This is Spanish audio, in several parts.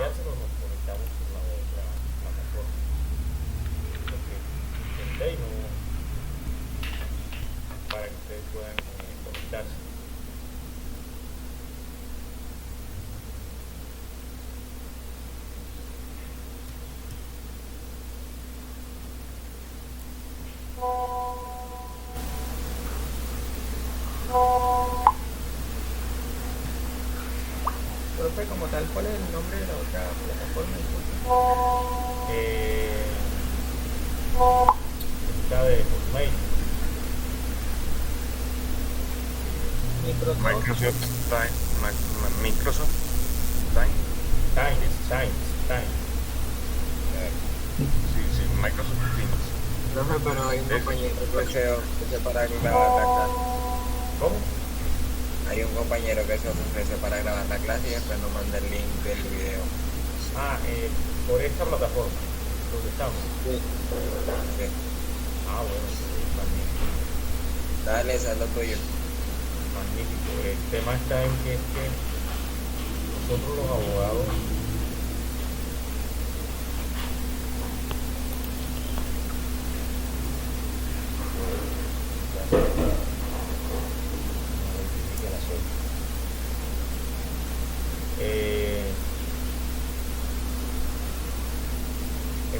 enviárselo nos conectamos por la otra plataforma. Lo que intenté y no para que ustedes puedan conectarse. Profe, como tal, ¿cuál es el nombre de la otra plataforma? Disculpe. Eh, Esta de Hotmail. Microsoft. Microsoft Time. Microsoft Time. Times. Sí, Microsoft Teams. Profe, pero hay un Es- compañero que se para grabar la clase. ¿Cómo? Hay un compañero que se ofrece para grabar la clase y después nos manda el link del video. Por esta plataforma, donde estamos. Sí. Sí. Bueno, sí, magnífico. Dale, esa es lo tuyo. Magnífico. El tema está en que es que nosotros los abogados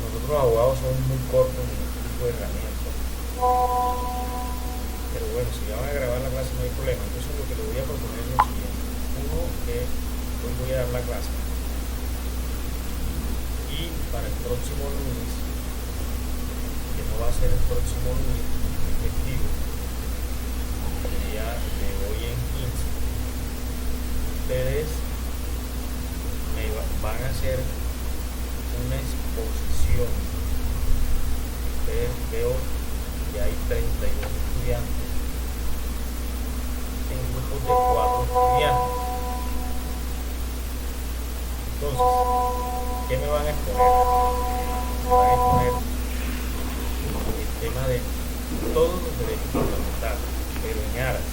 nosotros los abogados somos muy cortos en este tipo de herramientas. Pero bueno, si ya van a grabar la clase no hay problema. Entonces lo que le voy a proponer es lo siguiente. Uno, que hoy voy a dar la clase. Y para el próximo lunes, que no va a ser el próximo lunes, es festivo, ya de hoy en 15, ustedes van a hacer una exposición. Ustedes veo que hay 32 estudiantes en grupos de 4 estudiantes. Entonces, ¿qué me van a exponer? Me van a exponer el tema de todos los derechos fundamentales, pero en aras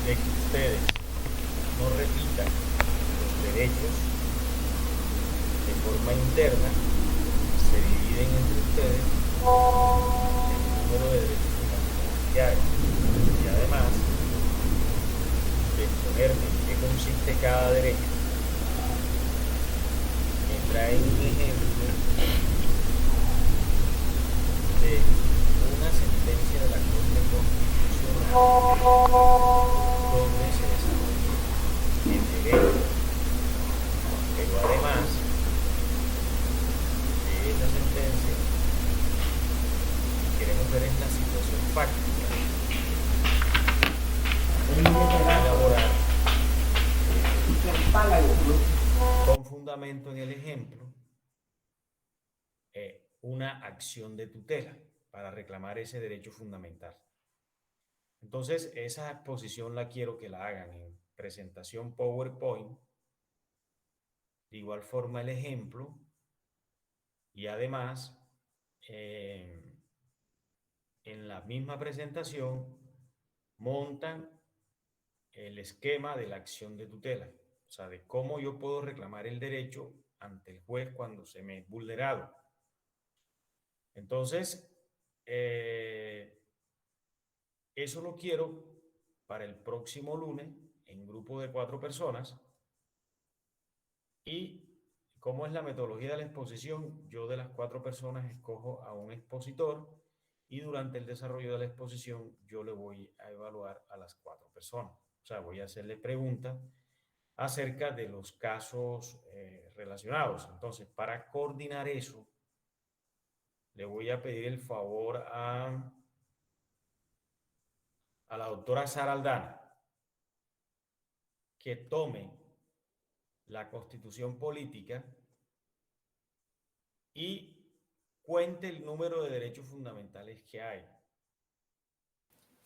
de que ustedes no repitan los derechos de forma interna, se dividen entre ustedes el número de derechos fundamentales que hay. Y además de exponerme en qué consiste cada derecho, me traen un ejemplo de una sentencia de la Corte Constitucional donde se desarrolla el derecho. Pero además de esa sentencia, queremos ver es la situación fáctica para elaborar con fundamento en el ejemplo una acción de tutela para reclamar ese derecho fundamental. Entonces, esa exposición la quiero que la hagan en presentación PowerPoint, de igual forma el ejemplo, y además en la misma presentación montan el esquema de la acción de tutela, o sea, de cómo yo puedo reclamar el derecho ante el juez cuando se me es vulnerado. Entonces, eso lo quiero para el próximo lunes en grupo de 4 personas. Y cómo es la metodología de la exposición, yo de las 4 personas escojo a un expositor y durante el desarrollo de la exposición yo le voy a evaluar a las 4 personas. O sea, voy a hacerle preguntas acerca de los casos relacionados. Entonces, para coordinar eso, le voy a pedir el favor a la doctora Sara Aldana que tome la Constitución Política y cuente el número de derechos fundamentales que hay.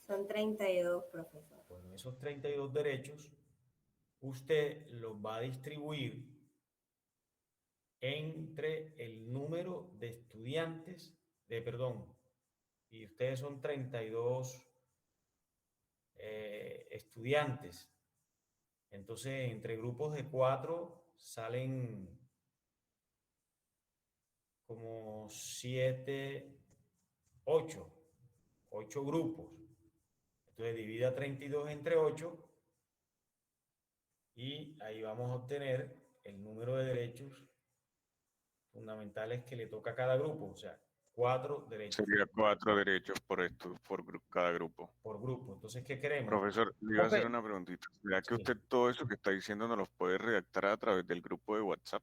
Son 32, profesor. Bueno, esos 32 derechos usted los va a distribuir entre el número de estudiantes, y ustedes son 32 estudiantes. Entonces, entre grupos de 4 salen como 7, 8 grupos. Entonces, divida 32 entre 8 y ahí vamos a obtener el número de derechos fundamentales que le toca a cada grupo, o sea, 4 derechos Sería 4 derechos por esto, cada grupo. por grupo. Entonces, ¿qué queremos? Profesor, le iba a hacer Profe, una preguntita. ¿Será que Sí. usted todo eso que está diciendo nos los puede redactar a través del grupo de WhatsApp?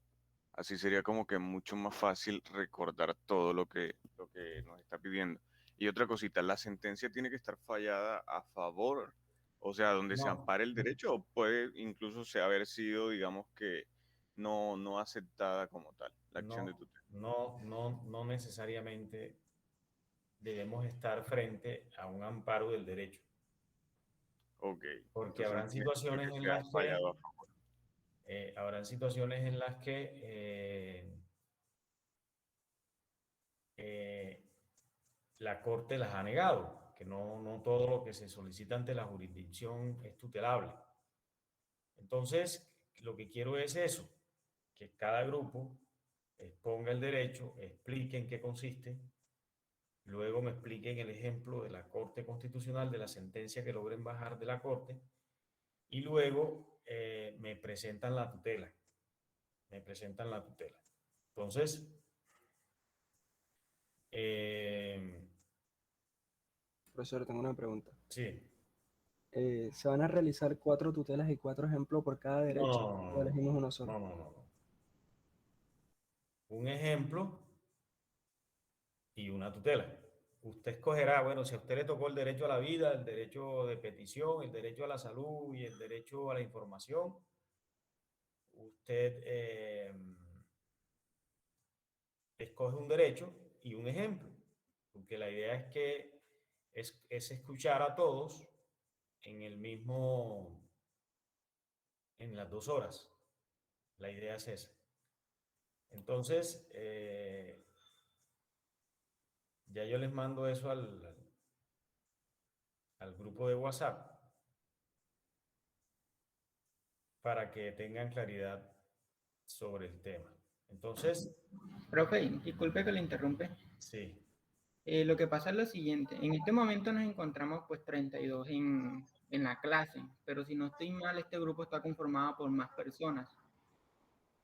Así sería como que mucho más fácil recordar todo lo que nos está pidiendo. Y otra cosita, ¿la sentencia tiene que estar fallada a favor? O sea, donde se No, ampare el derecho, o puede incluso haber sido, digamos que, no aceptada como tal, la acción de tutela. no necesariamente debemos estar frente a un amparo del derecho, Ok, porque entonces no habrán tiene que situaciones en sea las que, fallado a favor. habrán situaciones en las que eh, la Corte las ha negado, que no todo lo que se solicita ante la jurisdicción es tutelable. Entonces, lo que quiero es eso, que cada grupo exponga el derecho, explique en qué consiste, luego me expliquen el ejemplo de la Corte Constitucional, de la sentencia que logren bajar de la Corte, y luego me presentan la tutela, me presentan la tutela. Entonces, eh, profesor, tengo una pregunta. sí, ¿Se van a realizar 4 tutelas y 4 ejemplos por cada no, derecho o no, elegimos uno solo? no. Un ejemplo y una tutela. Usted escogerá, bueno, si a usted le tocó el derecho a la vida, el derecho de petición, el derecho a la salud y el derecho a la información, usted escoge un derecho y un ejemplo, porque la idea es que es escuchar a todos en el mismo, en las 2 horas. La idea es esa. Entonces, ya yo les mando eso al grupo de WhatsApp para que tengan claridad sobre el tema. Entonces, Profe, disculpe que le interrumpe. sí, Lo que pasa es lo siguiente, en este momento nos encontramos pues 32 en la clase, pero si no estoy mal, este grupo está conformado por más personas.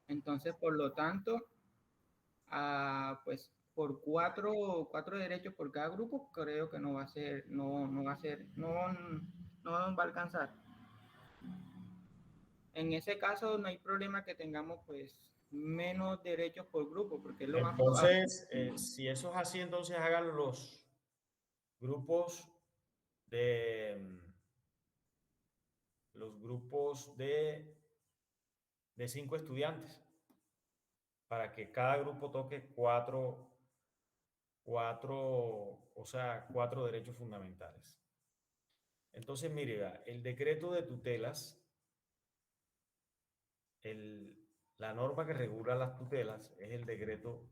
Entonces, por lo tanto, pues por cuatro derechos por cada grupo, creo que no va a ser, no va a ser, no va a alcanzar. En ese caso, no hay problema que tengamos pues menos derechos por grupo, porque es lo más probable. entonces, si eso es así, entonces hagan los grupos de los grupos de 5 estudiantes para que cada grupo toque o sea, 4 derechos fundamentales. Entonces, mire, el decreto de tutelas, la norma que regula las tutelas es el decreto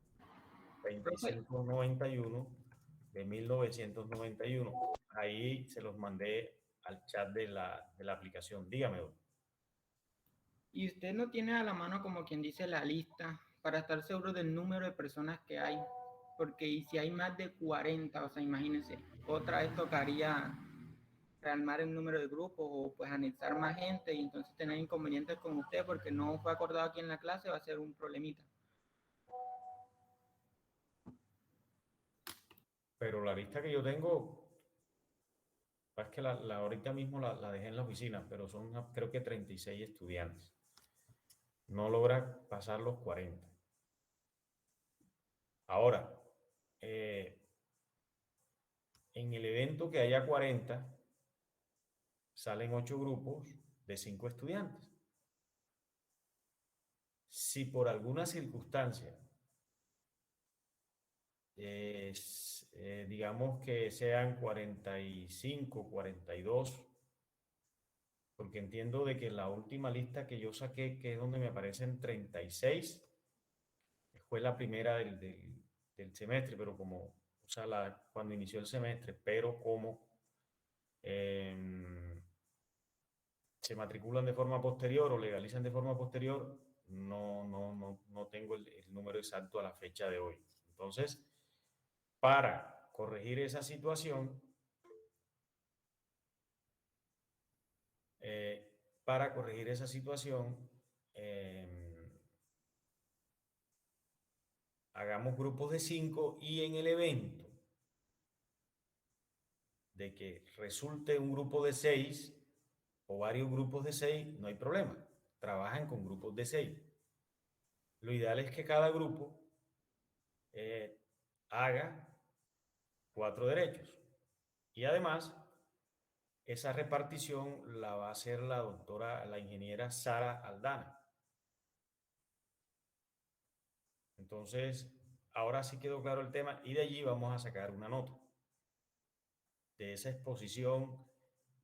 Profe, 2591 de 1991. Ahí se los mandé al chat de la aplicación. Dígame, don. y usted no tiene a la mano como quien dice la lista para estar seguro del número de personas que hay, porque si hay más de 40, o sea, imagínense, otra vez tocaría rearmar el número de grupos o pues anexar más gente y entonces tener inconvenientes con usted porque no fue acordado aquí en la clase, va a ser un problemita. Pero la lista que yo tengo, es que ahorita mismo la dejé en la oficina, pero son creo que 36 estudiantes. No logra pasar los 40. Ahora, en el evento que haya 40, salen 8 grupos de 5 estudiantes. Si por alguna circunstancia, digamos que sean 45, 42, porque entiendo de que la última lista que yo saqué, que es donde me aparecen 36, fue la primera del semestre, pero como, o sea, cuando inició el semestre, pero como se matriculan de forma posterior o legalizan de forma posterior, no tengo el número exacto a la fecha de hoy. Entonces, para corregir esa situación, para corregir esa situación, hagamos grupos de 5 y en el evento de que resulte un grupo de 6 o varios grupos de 6, no hay problema. Trabajan con grupos de 6. Lo ideal es que cada grupo haga 4 derechos. Y además, esa repartición la va a hacer la ingeniera Sara Aldana. Entonces, ahora sí quedó claro el tema y de allí vamos a sacar una nota. De esa exposición,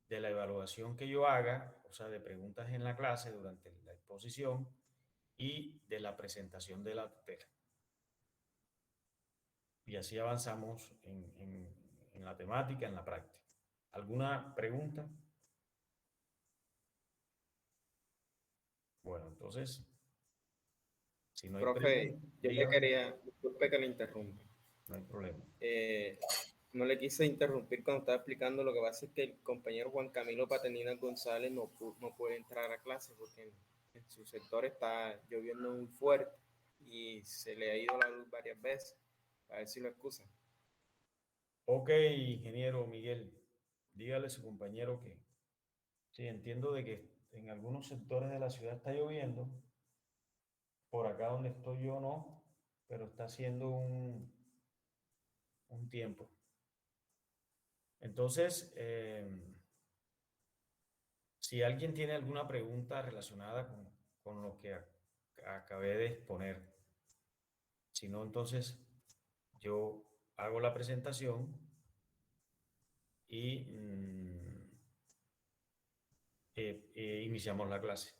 de la evaluación que yo haga, o sea, de preguntas en la clase durante la exposición y de la presentación de la tutela. Y así avanzamos en la temática, en la práctica. ¿Alguna pregunta? Bueno, entonces, si no hay Profe, pregunta, yo le dígame, quería, disculpe que le interrumpa. no hay problema. No le quise interrumpir cuando estaba explicando. Lo que pasa es que el compañero Juan Camilo Patanina González no puede entrar a clase porque en su sector está lloviendo muy fuerte y se le ha ido la luz varias veces. A ver si lo excusa. Ok, ingeniero Miguel, dígale a su compañero que sí, entiendo de que en algunos sectores de la ciudad está lloviendo. Por acá donde estoy yo no, pero está haciendo un tiempo. Entonces, si alguien tiene alguna pregunta relacionada con lo que acabé de exponer, si no, entonces yo hago la presentación y iniciamos la clase.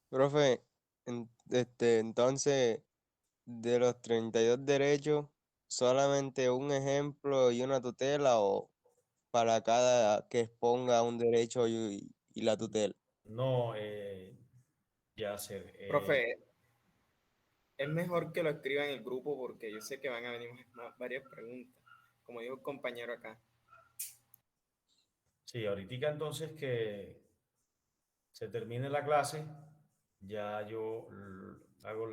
Profe, entonces, de los 32 derechos, ¿solamente un ejemplo y una tutela o para cada que exponga un derecho y la tutela? No, ya sé. Profe, es mejor que lo escriba en el grupo porque yo sé que van a venir varias preguntas, como dijo el compañero acá. Sí, ahorita entonces que se termine la clase, ya yo hago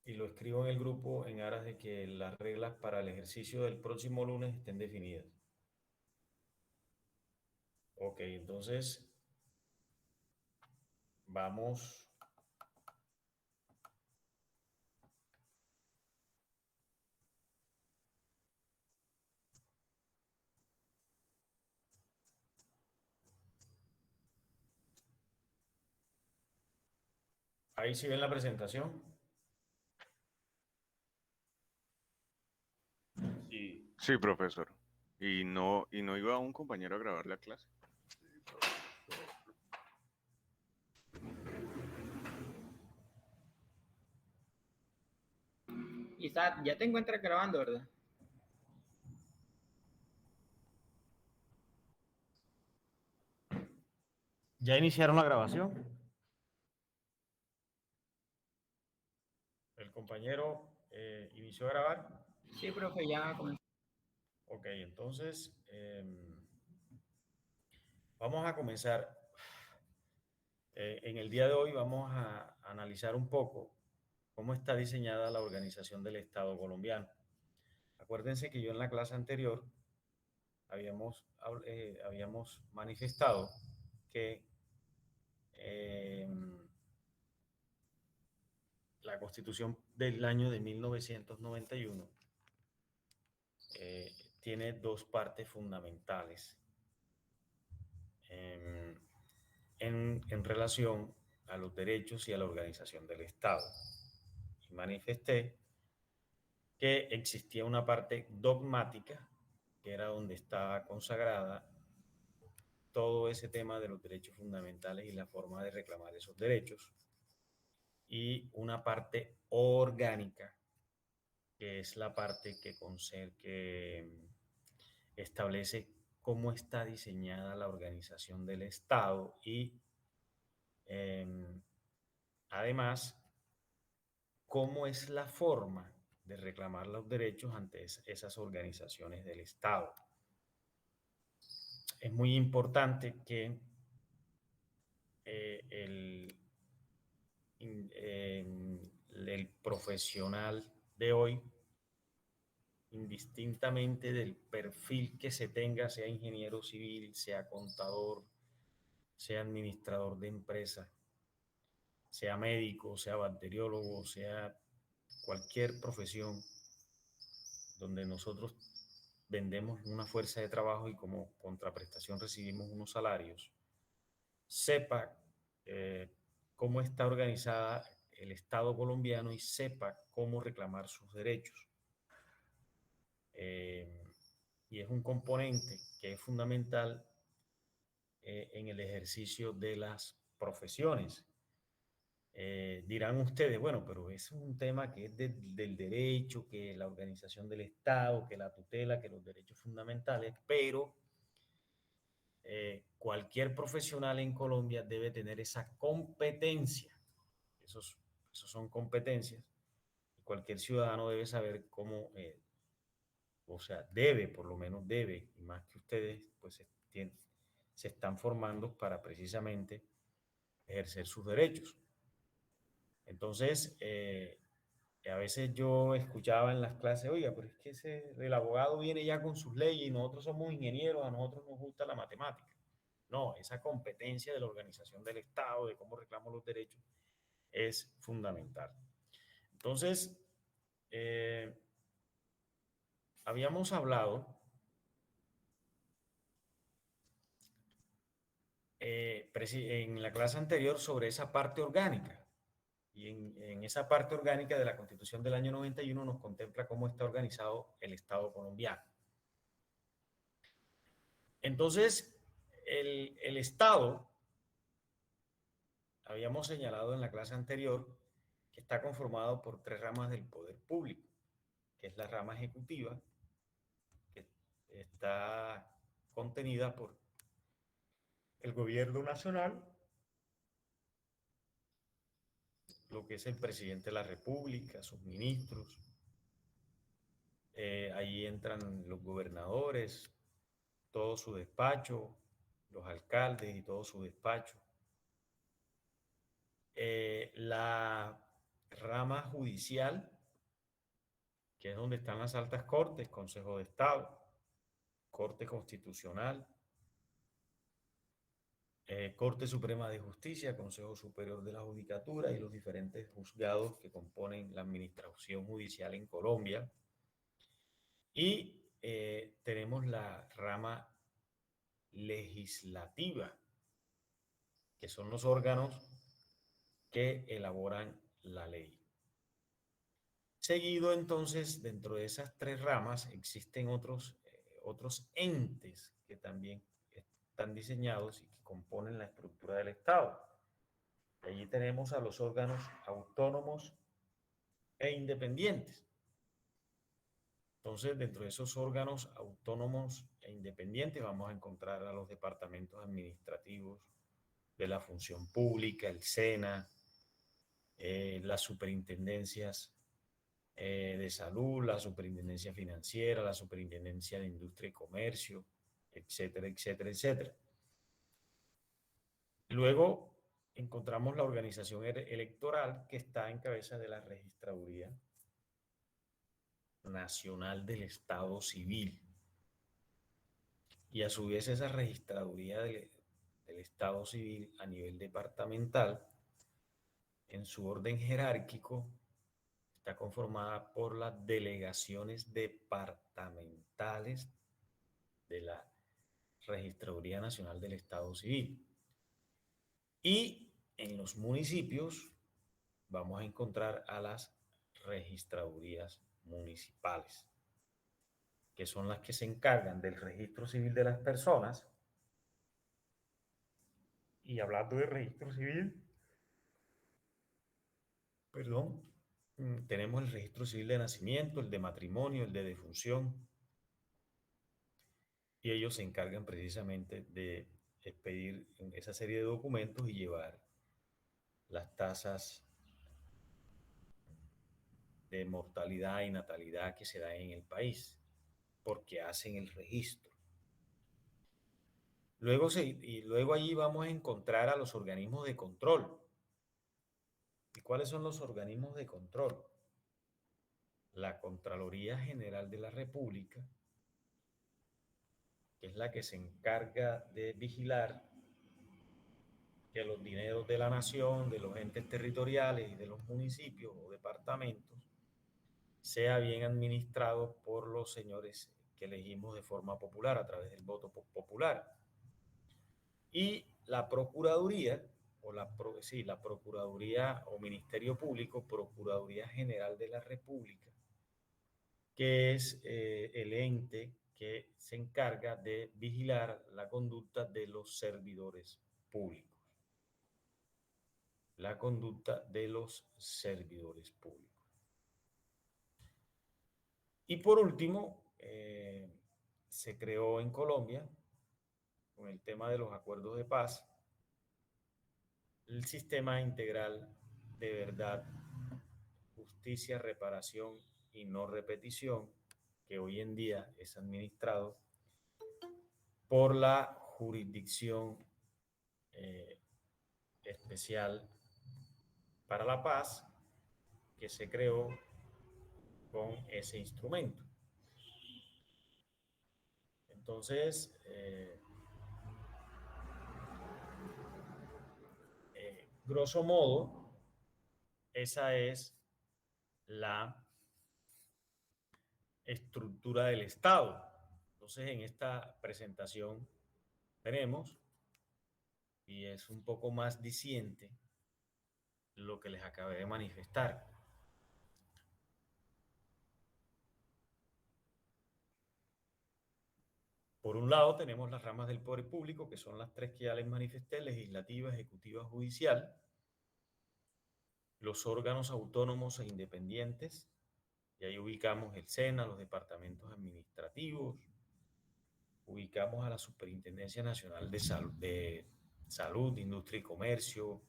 y lo escribo en el grupo en aras de que las reglas para el ejercicio del próximo lunes estén definidas. Ok, entonces vamos. Ahí sí ven la presentación. Sí. Sí, profesor. Y no iba un compañero a grabar la clase. Isaac, ya te encuentras grabando, ¿verdad? ¿Ya iniciaron la grabación? El compañero inició a grabar. Sí, profe, ya comenzó. Ok, entonces vamos a comenzar. En el día de hoy vamos a analizar un poco cómo está diseñada la organización del Estado colombiano. Acuérdense que yo en la clase anterior habíamos manifestado que la Constitución del año de 1991 tiene dos partes fundamentales en relación a los derechos y a la organización del Estado. Y manifesté que existía una parte dogmática, que era donde estaba consagrada todo ese tema de los derechos fundamentales y la forma de reclamar esos derechos, y una parte orgánica, que es la parte que establece cómo está diseñada la organización del Estado y además cómo es la forma de reclamar los derechos ante esas organizaciones del Estado. Es muy importante que el profesional de hoy, indistintamente del perfil que se tenga, sea ingeniero civil, sea contador, sea administrador de empresa, sea médico, sea bacteriólogo, sea cualquier profesión donde nosotros vendemos una fuerza de trabajo y como contraprestación recibimos unos salarios, sepa cómo está organizada el Estado colombiano y sepa cómo reclamar sus derechos. Y es un componente que es fundamental en el ejercicio de las profesiones. Dirán ustedes, bueno, pero es un tema que es del derecho, que la organización del Estado, que la tutela, que los derechos fundamentales, pero cualquier profesional en Colombia debe tener esa competencia. Esos son competencias. Cualquier ciudadano debe saber cómo, o sea, debe, por lo menos debe, y más que ustedes, pues se están formando para precisamente ejercer sus derechos. Entonces, a veces yo escuchaba en las clases, oiga, pero es que el abogado viene ya con sus leyes y nosotros somos ingenieros, a nosotros nos gusta la matemática. No, esa competencia de la organización del Estado, de cómo reclamo los derechos, es fundamental. Entonces, habíamos hablado en la clase anterior sobre esa parte orgánica. Y en esa parte orgánica de la Constitución del año 91 nos contempla cómo está organizado el Estado colombiano. Entonces, el Estado, habíamos señalado en la clase anterior, que está conformado por 3 ramas del poder público, que es la rama ejecutiva, que está contenida por el gobierno nacional, lo que es el presidente de la República, sus ministros. Ahí entran los gobernadores, todo su despacho, los alcaldes y todo su despacho. La rama judicial, que es donde están las altas cortes, Consejo de Estado, Corte Constitucional, Corte Suprema de Justicia, Consejo Superior de la Judicatura y los diferentes juzgados que componen la administración judicial en Colombia. Y tenemos la rama legislativa, que son los órganos que elaboran la ley. Seguido, entonces, dentro de esas 3 ramas existen otros entes que también están diseñados y que componen la estructura del Estado. Allí tenemos a los órganos autónomos e independientes. Entonces, dentro de esos órganos autónomos e independientes vamos a encontrar a los departamentos administrativos de la función pública, el SENA, las superintendencias de salud, la superintendencia financiera, la superintendencia de industria y comercio, etcétera, etcétera, etcétera. Luego encontramos la organización electoral que está en cabeza de la Registraduría Nacional del Estado Civil. Y a su vez esa Registraduría del Estado Civil a nivel departamental, en su orden jerárquico, está conformada por las delegaciones departamentales de la Registraduría Nacional del Estado Civil. Y en los municipios vamos a encontrar a las registradurías municipales, que son las que se encargan del registro civil de las personas. Y hablando de registro civil, perdón, tenemos el registro civil de nacimiento, el de matrimonio, el de defunción. y ellos se encargan precisamente de expedir esa serie de documentos y llevar las tasas de mortalidad y natalidad que se da en el país, porque hacen el registro. Luego allí vamos a encontrar a los organismos de control. ¿Y cuáles son los organismos de control? La Contraloría General de la República, que es la que se encarga de vigilar que los dineros de la nación, de los entes territoriales y de los municipios o departamentos sea bien administrado por los señores que elegimos de forma popular a través del voto popular. Y la Procuraduría, la Procuraduría o Ministerio Público, Procuraduría General de la República, que es el ente que se encarga de vigilar la conducta de los servidores públicos. La conducta de los servidores públicos. Y por último, se creó en Colombia, con el tema de los acuerdos de paz, el sistema integral de verdad, justicia, reparación y no repetición, que hoy en día es administrado por la Jurisdicción Especial para la Paz, que se creó con ese instrumento. Entonces, grosso modo, esa es la estructura del Estado. Entonces, en esta presentación tenemos, y es un poco más diciente, lo que les acabé de manifestar. Por un lado tenemos las ramas del poder público, que son las tres que ya les manifesté: legislativa, ejecutiva, judicial. Los órganos autónomos e independientes, y ahí ubicamos el SENA, los departamentos administrativos, ubicamos a la Superintendencia Nacional de Salud, Industria y Comercio,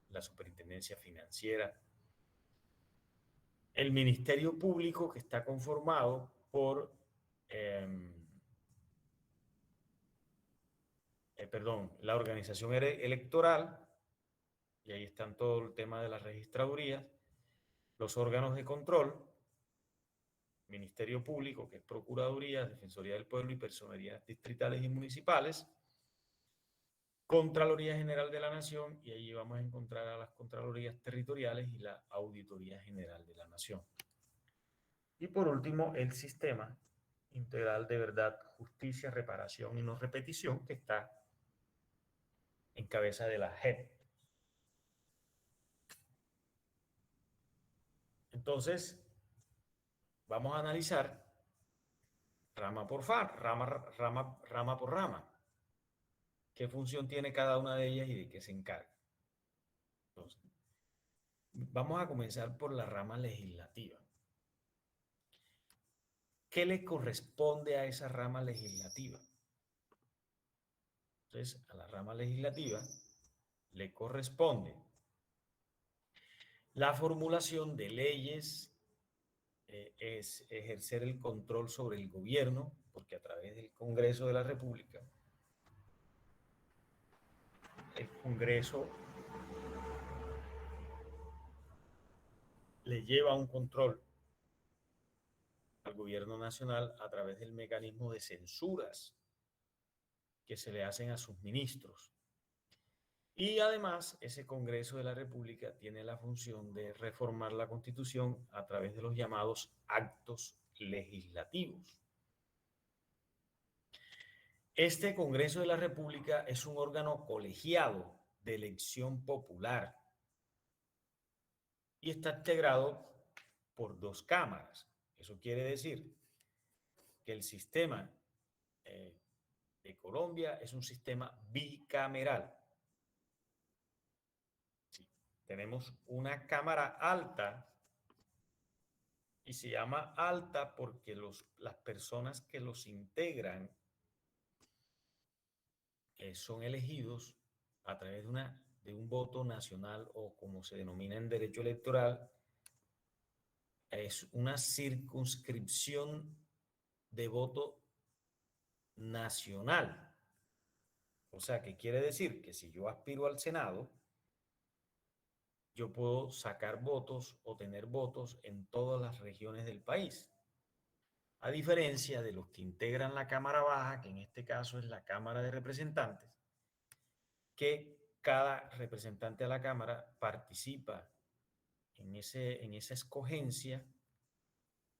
la Superintendencia Financiera, el Ministerio Público, que está conformado por la organización electoral, y ahí están todo el tema de las registradurías, los órganos de control, Ministerio Público, que es Procuraduría, Defensoría del Pueblo y Personerías distritales y municipales, Contraloría General de la Nación, y allí vamos a encontrar a las Contralorías territoriales y la Auditoría General de la Nación. Y por último, el Sistema Integral de Verdad, Justicia, Reparación y No Repetición, que está en cabeza de la JEP. Entonces, vamos a analizar rama por rama por rama. ¿Qué función tiene cada una de ellas y de qué se encarga? Entonces, vamos a comenzar por la rama legislativa. ¿Qué le corresponde a esa rama legislativa? Entonces, a la rama legislativa le corresponde la formulación de leyes, es ejercer el control sobre el gobierno, porque a través del Congreso de la República, el Congreso le lleva un control al gobierno nacional a través del mecanismo de censuras que se le hacen a sus ministros. Y además, ese Congreso de la República tiene la función de reformar la Constitución a través de los llamados actos legislativos. Este Congreso de la República es un órgano colegiado de elección popular y está integrado por dos cámaras. Eso quiere decir que el sistema de Colombia es un sistema bicameral. Sí, tenemos una cámara alta y se llama alta porque las personas que los integran son elegidos a través de un voto nacional, o como se denomina en derecho electoral, es una circunscripción de voto nacional. O sea, ¿qué quiere decir? Que si yo aspiro al Senado, yo puedo sacar votos o tener votos en todas las regiones del país. A diferencia de los que integran la Cámara Baja, que en este caso es la Cámara de Representantes, que cada representante a la Cámara participa en esa escogencia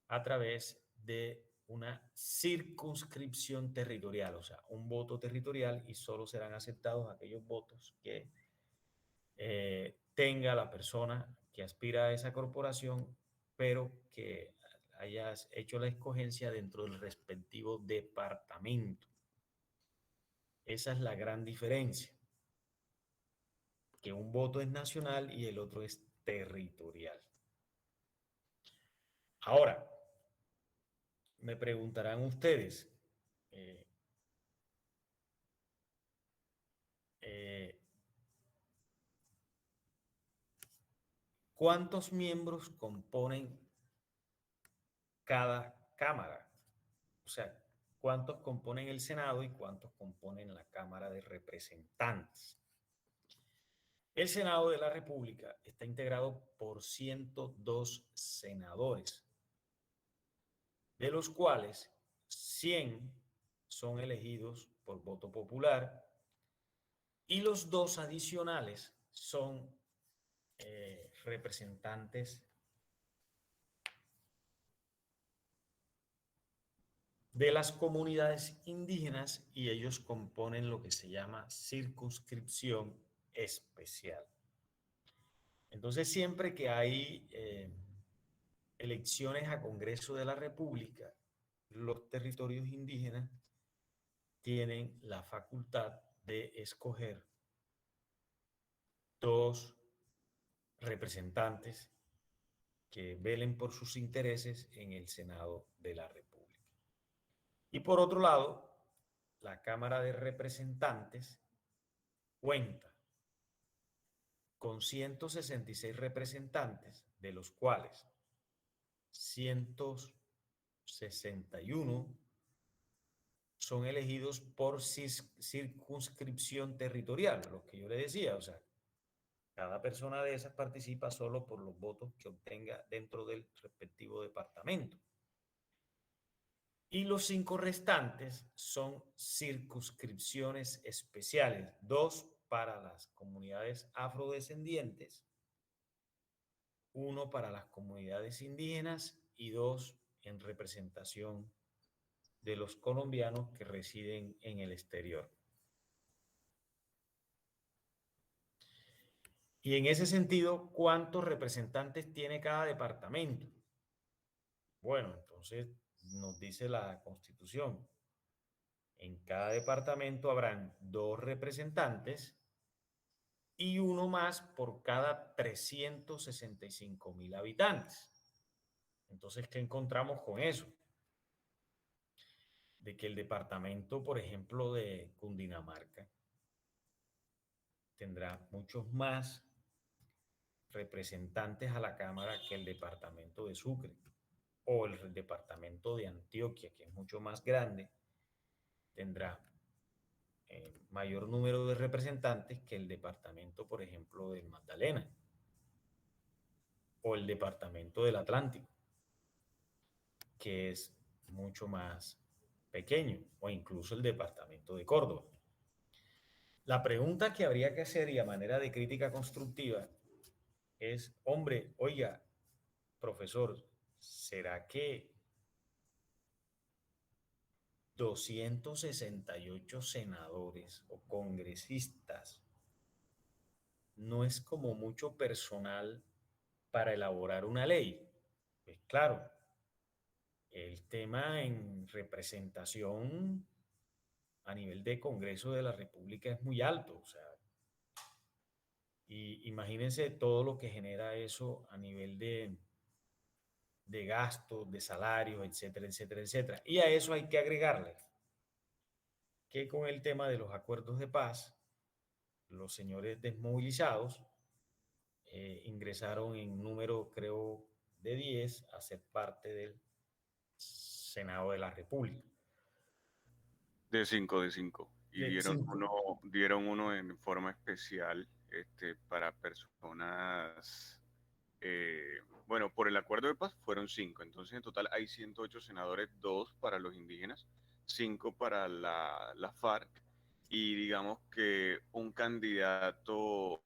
a través de una circunscripción territorial, o sea, un voto territorial, y solo serán aceptados aquellos votos que tenga la persona que aspira a esa corporación, pero que hayas hecho la escogencia dentro del respectivo departamento. Esa es la gran diferencia, que un voto es nacional y el otro es territorial. Ahora, me preguntarán ustedes, ¿cuántos miembros componen cada cámara? O sea, ¿cuántos componen el Senado y cuántos componen la Cámara de Representantes? El Senado de la República está integrado por 102 senadores, de los cuales 100 son elegidos por voto popular y los 2 adicionales son representantes de las comunidades indígenas, y ellos componen lo que se llama circunscripción especial. Entonces, siempre que hay elecciones a Congreso de la República, los territorios indígenas tienen la facultad de escoger 2 representantes que velen por sus intereses en el Senado de la República. Y por otro lado, la Cámara de Representantes cuenta con 166 representantes, de los cuales 161 son elegidos por circunscripción territorial, lo que yo le decía, o sea, cada persona de esas participa solo por los votos que obtenga dentro del respectivo departamento. Y los 5 restantes son circunscripciones especiales, 2 para las comunidades afrodescendientes, 1 para las comunidades indígenas y 2 en representación de los colombianos que residen en el exterior. Y en ese sentido, ¿cuántos representantes tiene cada departamento? Bueno, entonces nos dice la Constitución, en cada departamento habrán 2 representantes y 1 más por cada 365.000 habitantes. Entonces, ¿qué encontramos con eso? De que el departamento, por ejemplo, de Cundinamarca tendrá muchos más representantes a la Cámara que el departamento de Sucre, o el departamento de Antioquia, que es mucho más grande, tendrá mayor número de representantes que el departamento, por ejemplo, del Magdalena, o el departamento del Atlántico, que es mucho más pequeño, o incluso el departamento de Córdoba. La pregunta que habría que hacer, y a manera de crítica constructiva, es, hombre, oiga, profesor, ¿será que 268 senadores o congresistas no es como mucho personal para elaborar una ley? Pues claro, el tema en representación a nivel de Congreso de la República es muy alto, o sea, y imagínense todo lo que genera eso a nivel de gastos, de salarios, etcétera, etcétera, etcétera. Y a eso hay que agregarle que con el tema de los acuerdos de paz, los señores desmovilizados ingresaron en número, creo, de 10 a ser parte del Senado de la República. De 5 de 5. Y De dieron 5. uno en forma especial para personas, bueno, por el acuerdo de paz fueron 5. Entonces en total hay 108 senadores, 2 para los indígenas, 5 para la FARC, y digamos que un candidato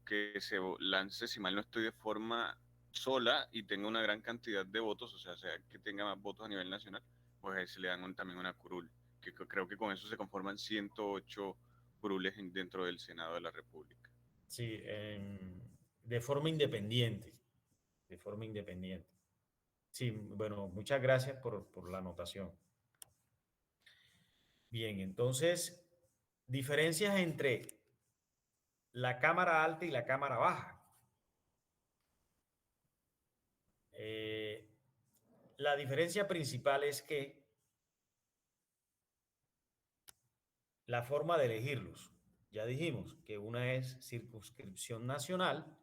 que se lance, si mal no estoy, de forma sola y tenga una gran cantidad de votos, o sea que tenga más votos a nivel nacional, pues ahí se le dan también una curul, que creo que con eso se conforman 108 curules dentro del Senado de la República. Sí, de forma independiente. De forma independiente. Sí, bueno, muchas gracias por la anotación. Bien, entonces, diferencias entre la cámara alta y la cámara baja. La diferencia principal es que la forma de elegirlos. Ya dijimos que una es circunscripción nacional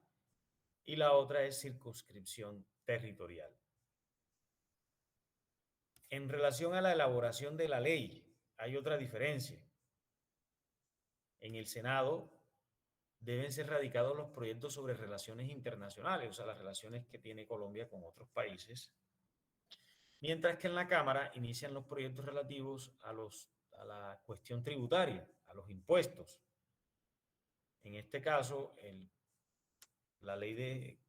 y la otra es circunscripción territorial. En relación a la elaboración de la ley, hay otra diferencia. En el Senado deben ser radicados los proyectos sobre relaciones internacionales, o sea, las relaciones que tiene Colombia con otros países, mientras que en la Cámara inician los proyectos relativos a la cuestión tributaria, a los impuestos. En este caso, la Ley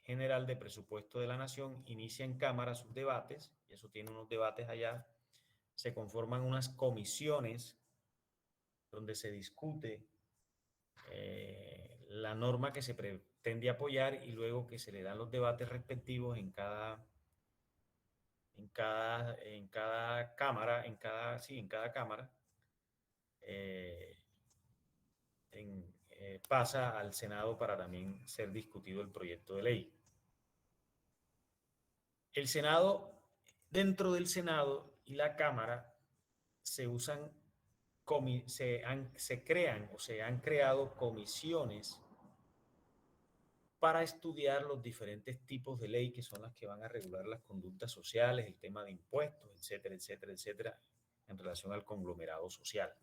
General de Presupuesto de la Nación inicia en Cámara sus debates, y eso tiene unos debates allá, se conforman unas comisiones donde se discute la norma que se pretende apoyar y luego que se le dan los debates respectivos en cada cámara, en cada cámara, pasa al Senado para también ser discutido el proyecto de ley. El Senado, dentro del Senado y la Cámara se crean o se han creado comisiones para estudiar los diferentes tipos de ley que son las que van a regular las conductas sociales, el tema de impuestos, etcétera, etcétera, etcétera, en relación al conglomerado social.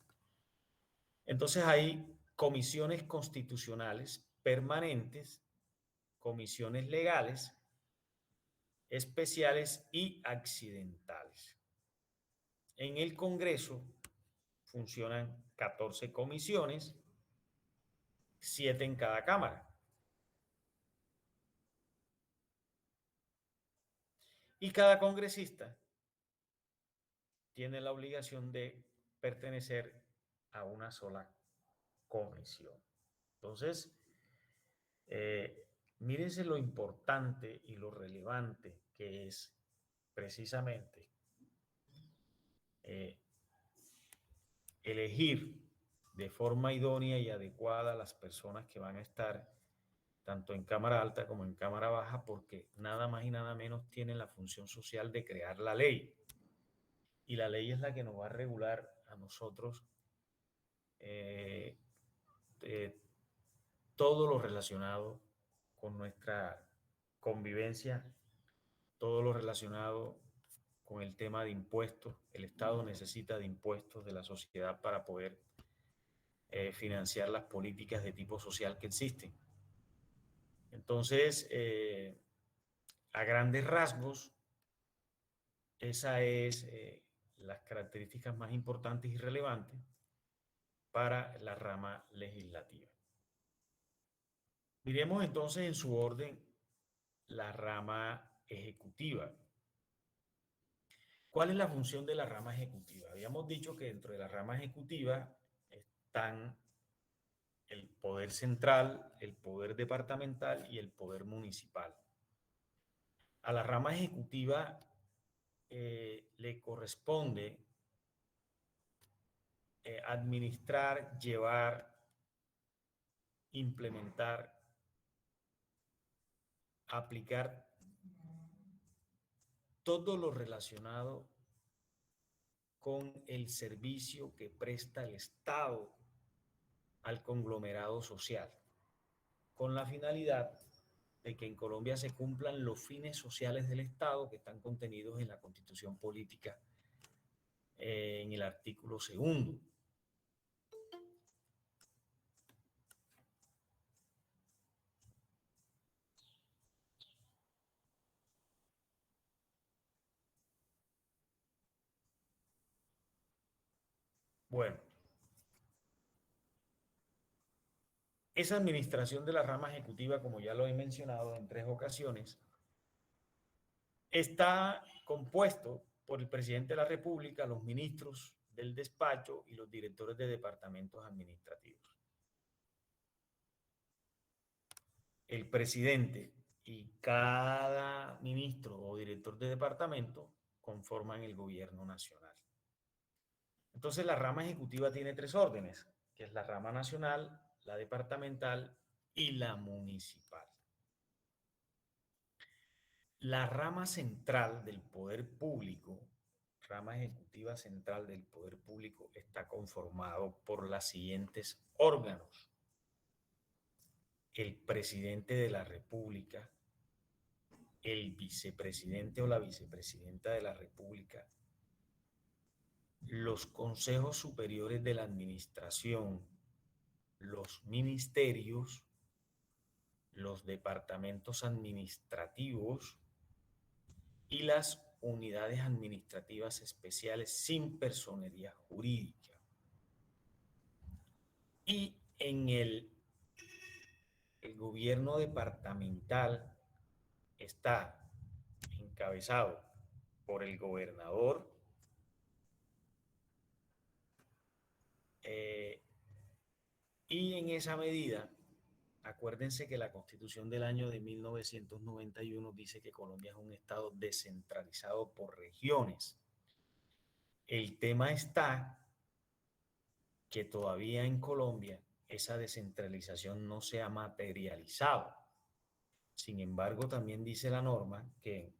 Entonces hay comisiones constitucionales permanentes, comisiones legales, especiales y accidentales. En el Congreso funcionan 14 comisiones, 7 en cada cámara. Y cada congresista tiene la obligación de pertenecer a una sola comisión. Entonces, mírense lo importante y lo relevante que es precisamente elegir de forma idónea y adecuada a las personas que van a estar tanto en cámara alta como en cámara baja, porque nada más y nada menos tienen la función social de crear la ley. Y la ley es la que nos va a regular a nosotros todo lo relacionado con nuestra convivencia, todo lo relacionado con el tema de impuestos. El Estado necesita de impuestos de la sociedad para poder financiar las políticas de tipo social que existen. Entonces, a grandes rasgos, esa es las características más importantes y relevantes para la rama legislativa. Miremos entonces en su orden la rama ejecutiva. ¿Cuál es la función de la rama ejecutiva? Habíamos dicho que dentro de la rama ejecutiva están el poder central, el poder departamental y el poder municipal. A la rama ejecutiva le corresponde administrar, llevar, implementar, aplicar todo lo relacionado con el servicio que presta el Estado al conglomerado social, con la finalidad de que en Colombia se cumplan los fines sociales del Estado que están contenidos en la Constitución Política, en el artículo 2. Bueno, esa administración de la rama ejecutiva, como ya lo he mencionado en 3 ocasiones, está compuesto por el presidente de la República, los ministros del despacho y los directores de departamentos administrativos. El presidente y cada ministro o director de departamento conforman el gobierno nacional. Entonces, la rama ejecutiva tiene 3 órdenes, que es la rama nacional, la departamental y la municipal. La rama central del poder público, rama ejecutiva central del poder público, está conformado por los siguientes órganos: el presidente de la República, el vicepresidente o la vicepresidenta de la República, los consejos superiores de la administración, los ministerios, los departamentos administrativos y las unidades administrativas especiales sin personería jurídica. Y en el gobierno departamental está encabezado por el gobernador, y en esa medida, acuérdense que la Constitución del año de 1991 dice que Colombia es un estado descentralizado por regiones. El tema está que todavía en Colombia esa descentralización no se ha materializado. Sin embargo, también dice la norma que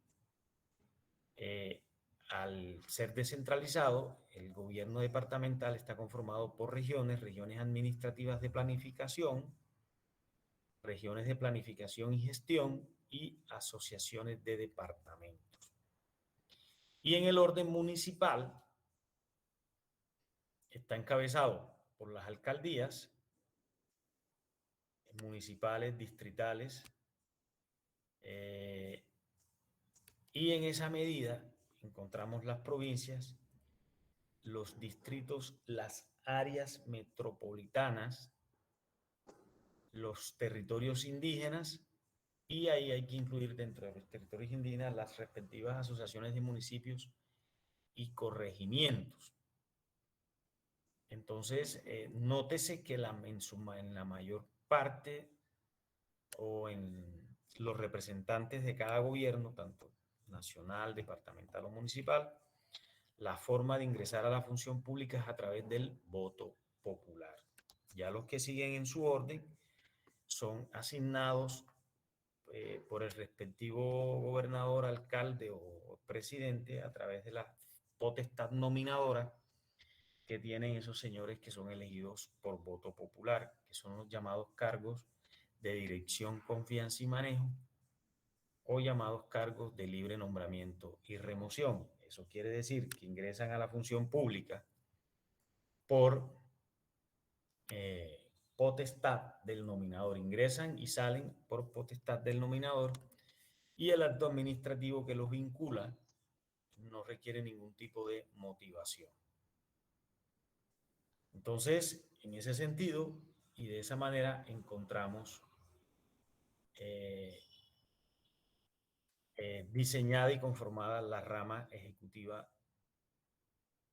al ser descentralizado, el gobierno departamental está conformado por regiones, regiones administrativas de planificación, regiones de planificación y gestión y asociaciones de departamentos. Y en el orden municipal está encabezado por las alcaldías municipales, distritales, y en esa medida encontramos las provincias, los distritos, las áreas metropolitanas, los territorios indígenas, y ahí hay que incluir dentro de los territorios indígenas las respectivas asociaciones de municipios y corregimientos. Entonces, nótese que en la mayor parte o en los representantes de cada gobierno, tanto nacional, departamental o municipal, la forma de ingresar a la función pública es a través del voto popular. Ya los que siguen en su orden son asignados por el respectivo gobernador, alcalde o presidente a través de la potestad nominadora que tienen esos señores que son elegidos por voto popular, que son los llamados cargos de dirección, confianza y manejo, o llamados cargos de libre nombramiento y remoción. Eso quiere decir que ingresan a la función pública por potestad del nominador. Ingresan y salen por potestad del nominador, y el acto administrativo que los vincula no requiere ningún tipo de motivación. Entonces, en ese sentido y de esa manera encontramos diseñada y conformada la rama ejecutiva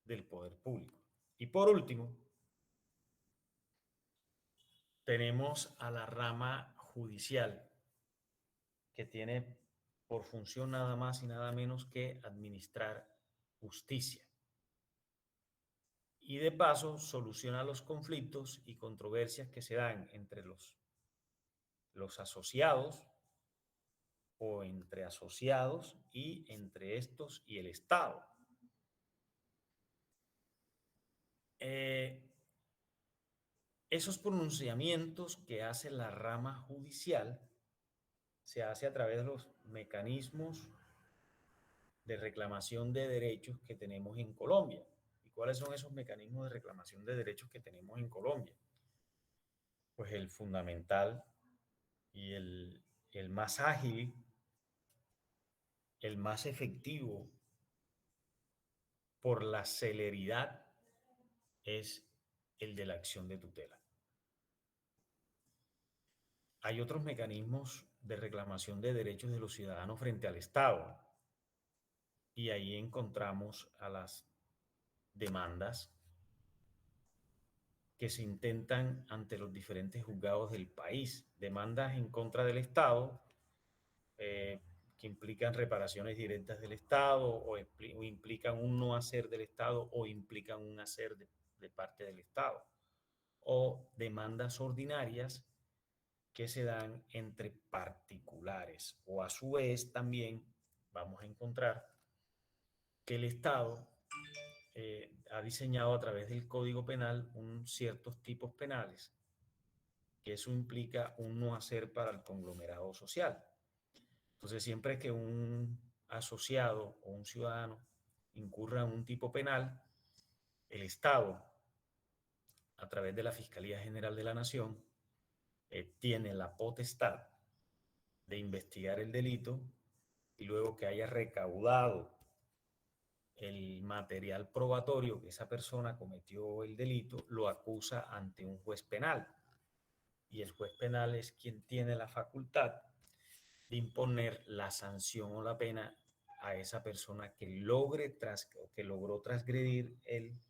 del poder público. Y por último, tenemos a la rama judicial, que tiene por función nada más y nada menos que administrar justicia. Y de paso soluciona los conflictos y controversias que se dan entre los asociados o entre asociados y entre estos y el Estado. Esos pronunciamientos que hace la rama judicial se hace a través de los mecanismos de reclamación de derechos que tenemos en Colombia. ¿Y cuáles son esos mecanismos de reclamación de derechos que tenemos en Colombia? Pues el fundamental y el más ágil, el más efectivo por la celeridad es el de la acción de tutela. Hay otros mecanismos de reclamación de derechos de los ciudadanos frente al Estado y ahí encontramos a las demandas que se intentan ante los diferentes juzgados del país, demandas en contra del Estado que implican reparaciones directas del Estado o implican un no hacer del Estado o implican un hacer de parte del Estado, o demandas ordinarias que se dan entre particulares, o a su vez también vamos a encontrar que el Estado ha diseñado a través del Código Penal ciertos tipos penales, que eso implica un no hacer para el conglomerado social. Entonces, siempre que un asociado o un ciudadano incurra en un tipo penal, el Estado, a través de la Fiscalía General de la Nación, tiene la potestad de investigar el delito y luego que haya recaudado el material probatorio que esa persona cometió el delito, lo acusa ante un juez penal. Y el juez penal es quien tiene la facultad de imponer la sanción o la pena a esa persona que logró transgredir el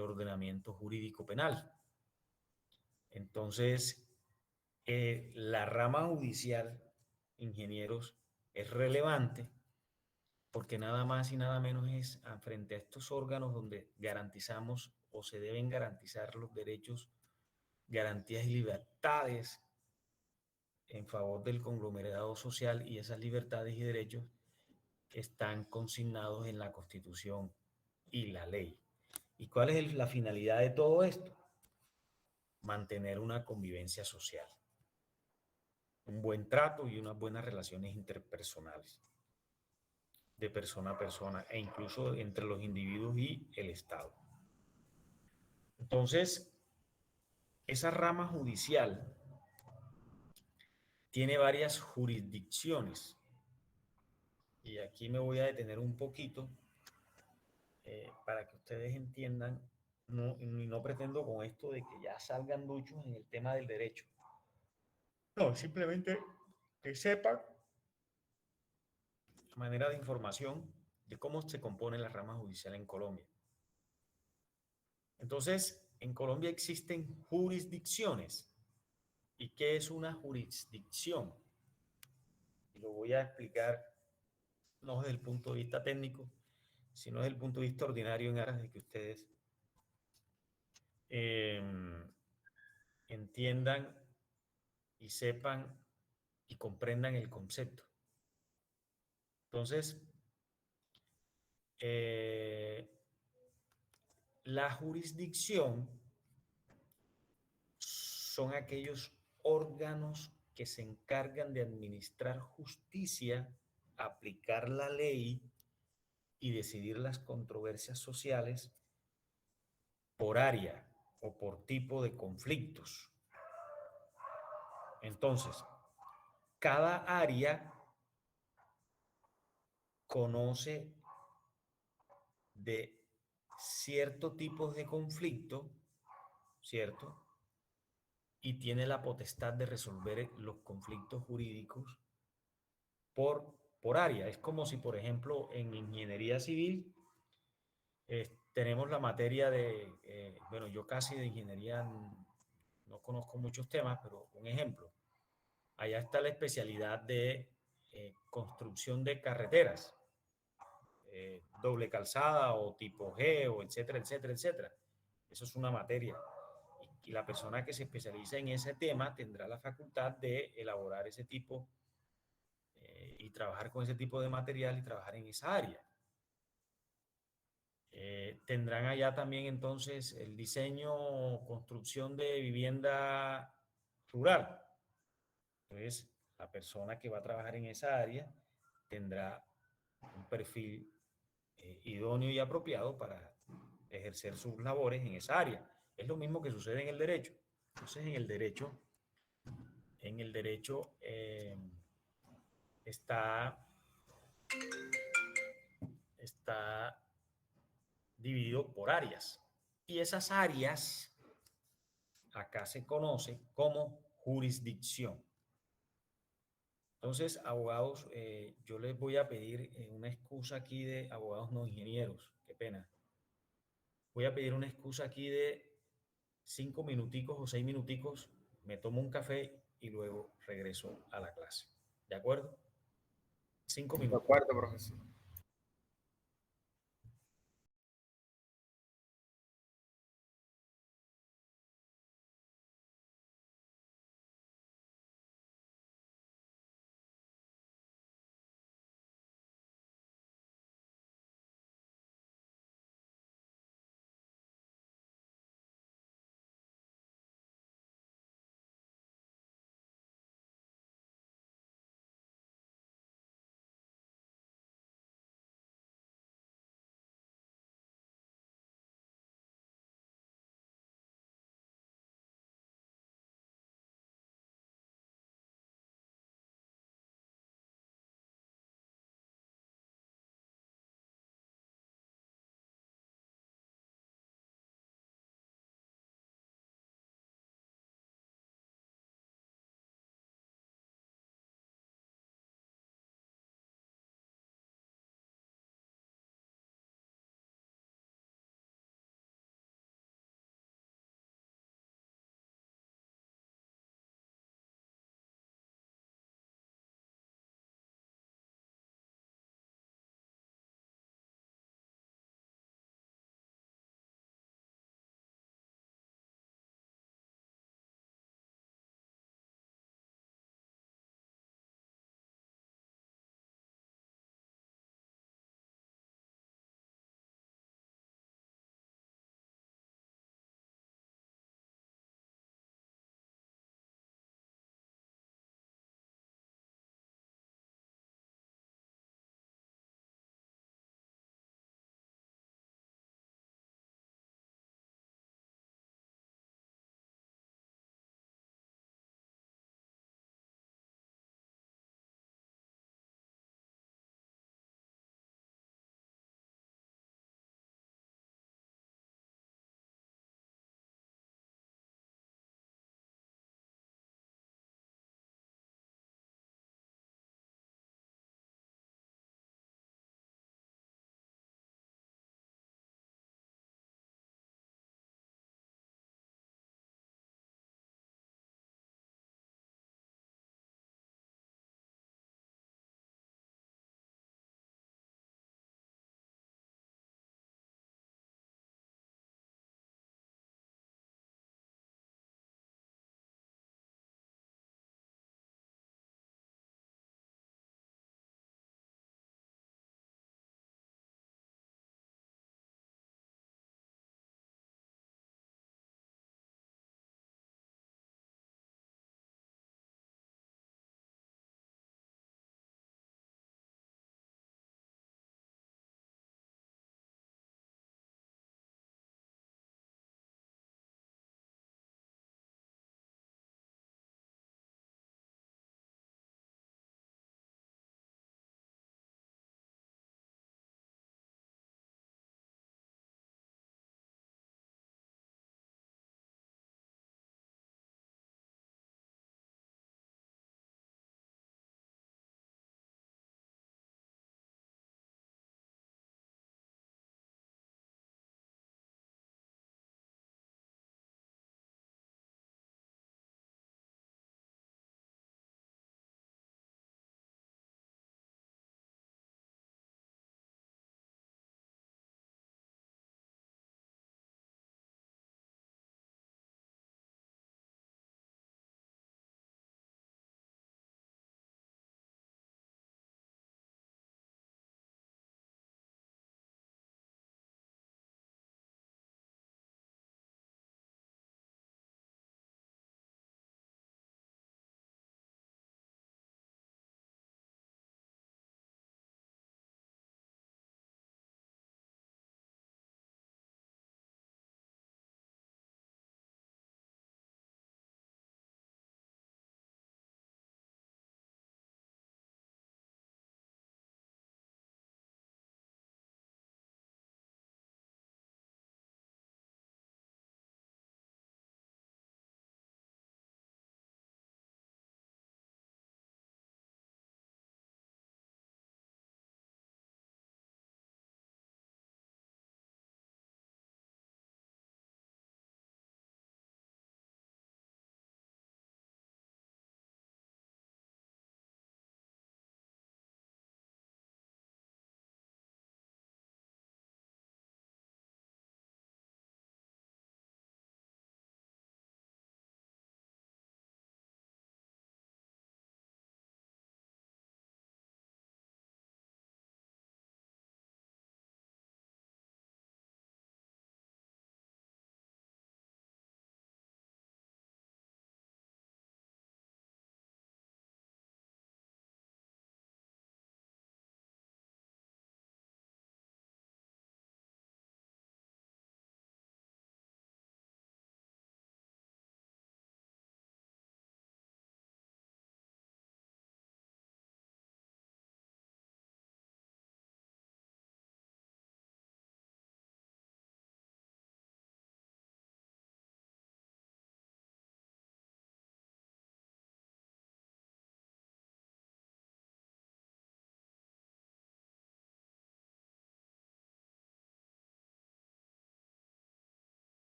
ordenamiento jurídico penal. Entonces, la rama judicial, ingenieros, es relevante porque nada más y nada menos es frente a estos órganos donde garantizamos o se deben garantizar los derechos, garantías y libertades en favor del conglomerado social, y esas libertades y derechos están consignados en la Constitución y la ley. ¿Y cuál es la finalidad de todo esto? Mantener una convivencia social, un buen trato y unas buenas relaciones interpersonales, de persona a persona e incluso entre los individuos y el Estado. Entonces, esa rama judicial tiene varias jurisdicciones y aquí me voy a detener un poquito para que ustedes entiendan, no pretendo con esto de que ya salgan muchos en el tema del derecho. No, simplemente que sepan de manera de información de cómo se compone la rama judicial en Colombia. Entonces, en Colombia existen jurisdicciones. ¿Y qué es una jurisdicción? Y lo voy a explicar no desde el punto de vista técnico, sino desde el punto de vista ordinario en aras de que ustedes entiendan y sepan y comprendan el concepto. Entonces, la jurisdicción son aquellos órganos que se encargan de administrar justicia, aplicar la ley y decidir las controversias sociales por área o por tipo de conflictos. Entonces, cada área conoce de ciertos tipos de conflicto, ¿cierto? Y tiene la potestad de resolver los conflictos jurídicos por área. Es como si, por ejemplo, en ingeniería civil tenemos la materia de, bueno, yo casi de ingeniería no conozco muchos temas, pero un ejemplo. Allá está la especialidad de construcción de carreteras, doble calzada o tipo G, o etcétera, etcétera, etcétera. Eso es una materia. Y la persona que se especializa en ese tema tendrá la facultad de elaborar ese tipo y trabajar con ese tipo de material y trabajar en esa área. Tendrán allá también entonces el diseño o construcción de vivienda rural. Entonces, la persona que va a trabajar en esa área tendrá un perfil idóneo y apropiado para ejercer sus labores en esa área. Es lo mismo que sucede en el derecho. Entonces, en el derecho está, está dividido por áreas. Y esas áreas acá se conoce como jurisdicción. Entonces, abogados, yo les voy a pedir una excusa aquí de abogados no ingenieros, qué pena. Voy a pedir una excusa aquí de 5 minuticos o 6 minuticos, me tomo un café y luego regreso a la clase. ¿De acuerdo? 5 minutos. De acuerdo, profesor.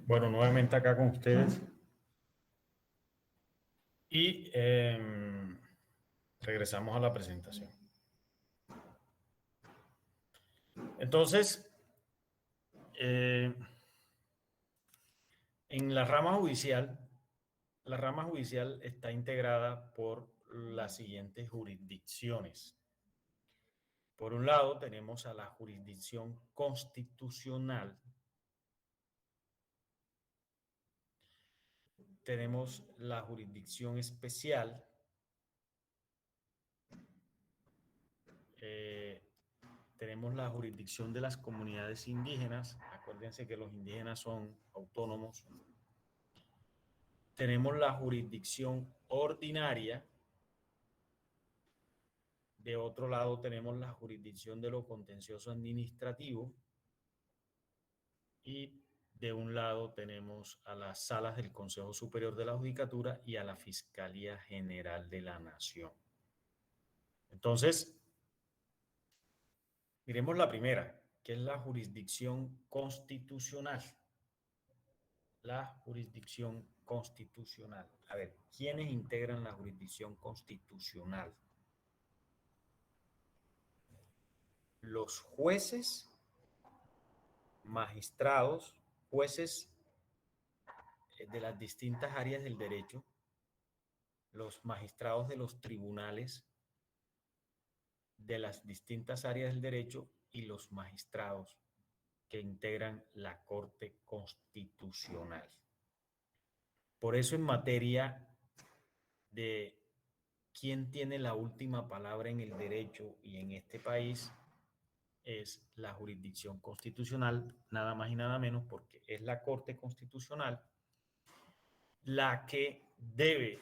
Bueno, nuevamente acá con ustedes. Y regresamos a la presentación. Entonces, en la rama judicial está integrada por las siguientes jurisdicciones. Por un lado, tenemos a la jurisdicción constitucional. Tenemos la jurisdicción especial. Tenemos la jurisdicción de las comunidades indígenas. Acuérdense que los indígenas son autónomos. Tenemos la jurisdicción ordinaria. De otro lado tenemos la jurisdicción de lo contencioso administrativo. Y de un lado tenemos a las salas del Consejo Superior de la Judicatura y a la Fiscalía General de la Nación. Entonces, miremos la primera, que es la jurisdicción constitucional. La jurisdicción constitucional. A ver, ¿quiénes integran la jurisdicción constitucional? Los jueces, magistrados, jueces de las distintas áreas del derecho, los magistrados de los tribunales de las distintas áreas del derecho y los magistrados que integran la Corte Constitucional. Por eso en materia de quién tiene la última palabra en el derecho y en este país es la jurisdicción constitucional, nada más y nada menos, porque es la Corte Constitucional la que debe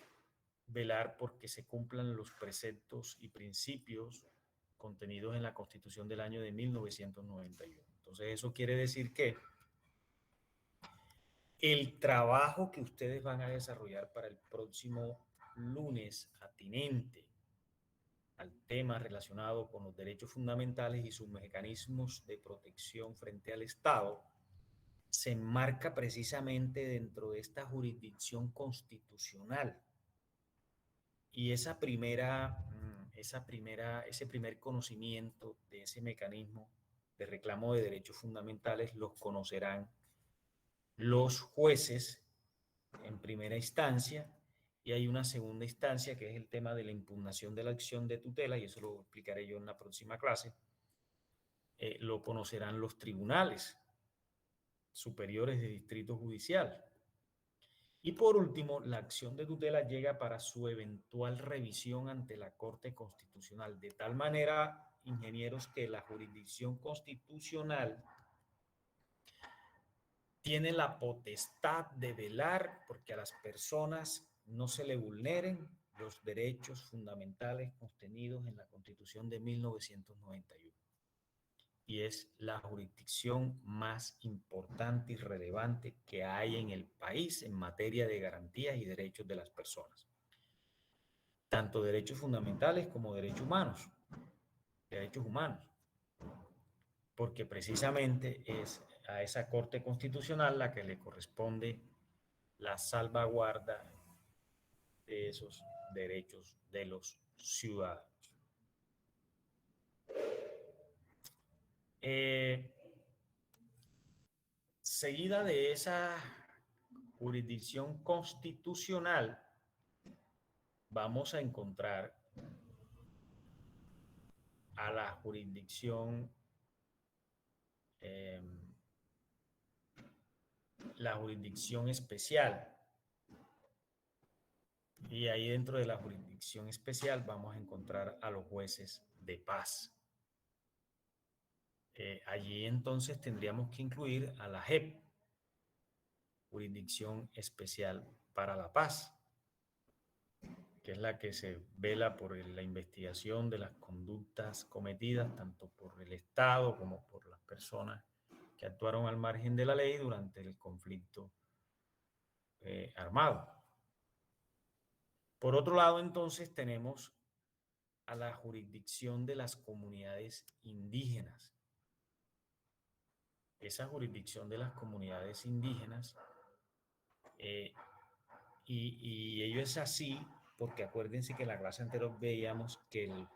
velar porque se cumplan los preceptos y principios contenidos en la Constitución del año de 1991. Entonces eso quiere decir que el trabajo que ustedes van a desarrollar para el próximo lunes atinente al tema relacionado con los derechos fundamentales y sus mecanismos de protección frente al Estado se enmarca precisamente dentro de esta jurisdicción constitucional. Y ese primer conocimiento de ese mecanismo de reclamo de derechos fundamentales los conocerán los jueces en primera instancia, y hay una segunda instancia que es el tema de la impugnación de la acción de tutela, y eso lo explicaré yo en la próxima clase. Lo conocerán los tribunales superiores de distrito judicial. Y por último, la acción de tutela llega para su eventual revisión ante la Corte Constitucional, de tal manera, ingenieros, que la jurisdicción constitucional tiene la potestad de velar porque a las personas no se le vulneren los derechos fundamentales contenidos en la Constitución de 1991. Y es la jurisdicción más importante y relevante que hay en el país en materia de garantías y derechos de las personas. Tanto derechos fundamentales como derechos humanos. Porque precisamente es a esa Corte Constitucional la que le corresponde la salvaguarda de esos derechos de los ciudadanos. Seguida de esa jurisdicción constitucional, vamos a encontrar a la jurisdicción especial. Y ahí dentro de la jurisdicción especial vamos a encontrar a los jueces de paz. Allí entonces tendríamos que incluir a la JEP, Jurisdicción Especial para la Paz, que es la que se vela por la investigación de las conductas cometidas tanto por el Estado como por las personas que actuaron al margen de la ley durante el conflicto armado. Por otro lado, entonces, tenemos a la jurisdicción de las comunidades indígenas. Esa jurisdicción de las comunidades indígenas Y ello es así porque acuérdense que en la clase anterior veíamos que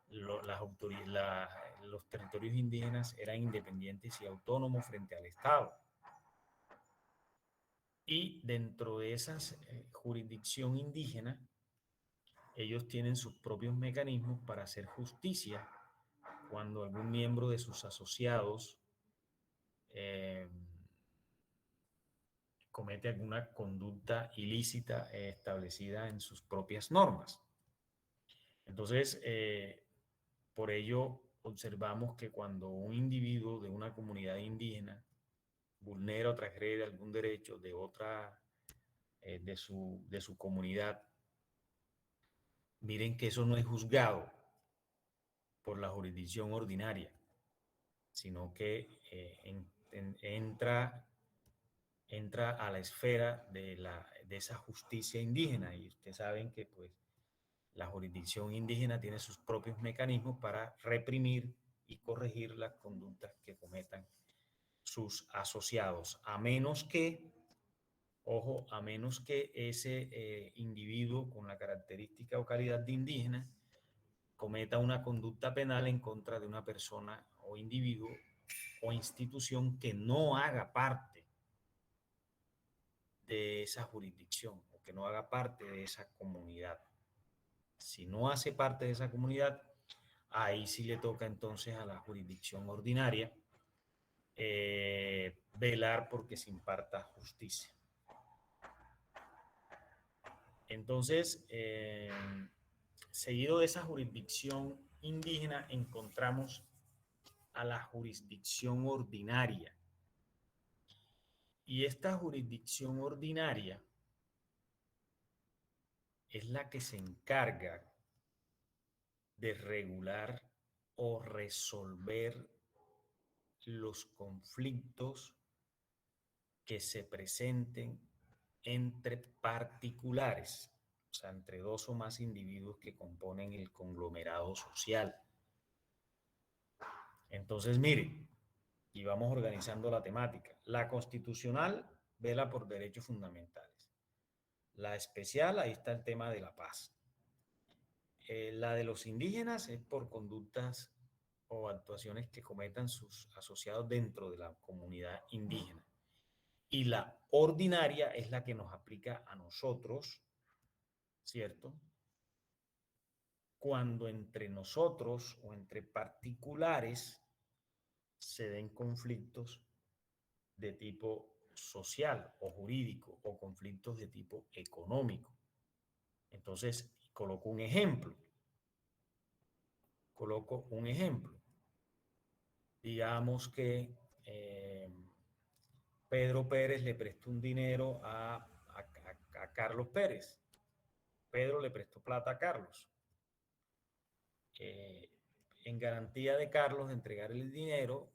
los territorios indígenas eran independientes y autónomos frente al Estado. Y dentro de esa jurisdicción indígena, ellos tienen sus propios mecanismos para hacer justicia cuando algún miembro de sus asociados comete alguna conducta ilícita establecida en sus propias normas. Entonces, por ello observamos que cuando un individuo de una comunidad indígena vulnera o transgrede algún derecho de otra, de su comunidad, miren que eso no es juzgado por la jurisdicción ordinaria, sino que entra a la esfera de esa justicia indígena. Y ustedes saben que pues la jurisdicción indígena tiene sus propios mecanismos para reprimir y corregir las conductas que cometan sus asociados, a menos que, ojo, a menos que ese individuo con la característica o calidad de indígena cometa una conducta penal en contra de una persona o individuo o institución que no haga parte de esa jurisdicción o que no haga parte de esa comunidad. Si no hace parte de esa comunidad, ahí sí le toca entonces a la jurisdicción ordinaria velar porque se imparta justicia. Entonces, seguido de esa jurisdicción indígena, encontramos a la jurisdicción ordinaria. Y esta jurisdicción ordinaria es la que se encarga de regular o resolver los conflictos que se presenten entre particulares, o sea, entre dos o más individuos que componen el conglomerado social. Entonces, miren, y vamos organizando la temática. La constitucional vela por derechos fundamentales. La especial, ahí está el tema de la paz. La de los indígenas es por conductas o actuaciones que cometan sus asociados dentro de la comunidad indígena. Y la ordinaria es la que nos aplica a nosotros, ¿cierto? Cuando entre nosotros o entre particulares se den conflictos de tipo social o jurídico o conflictos de tipo económico. Entonces, coloco un ejemplo. Digamos que Pedro Pérez le prestó un dinero a Carlos Pérez. Pedro le prestó plata a Carlos. En garantía de Carlos de entregar el dinero,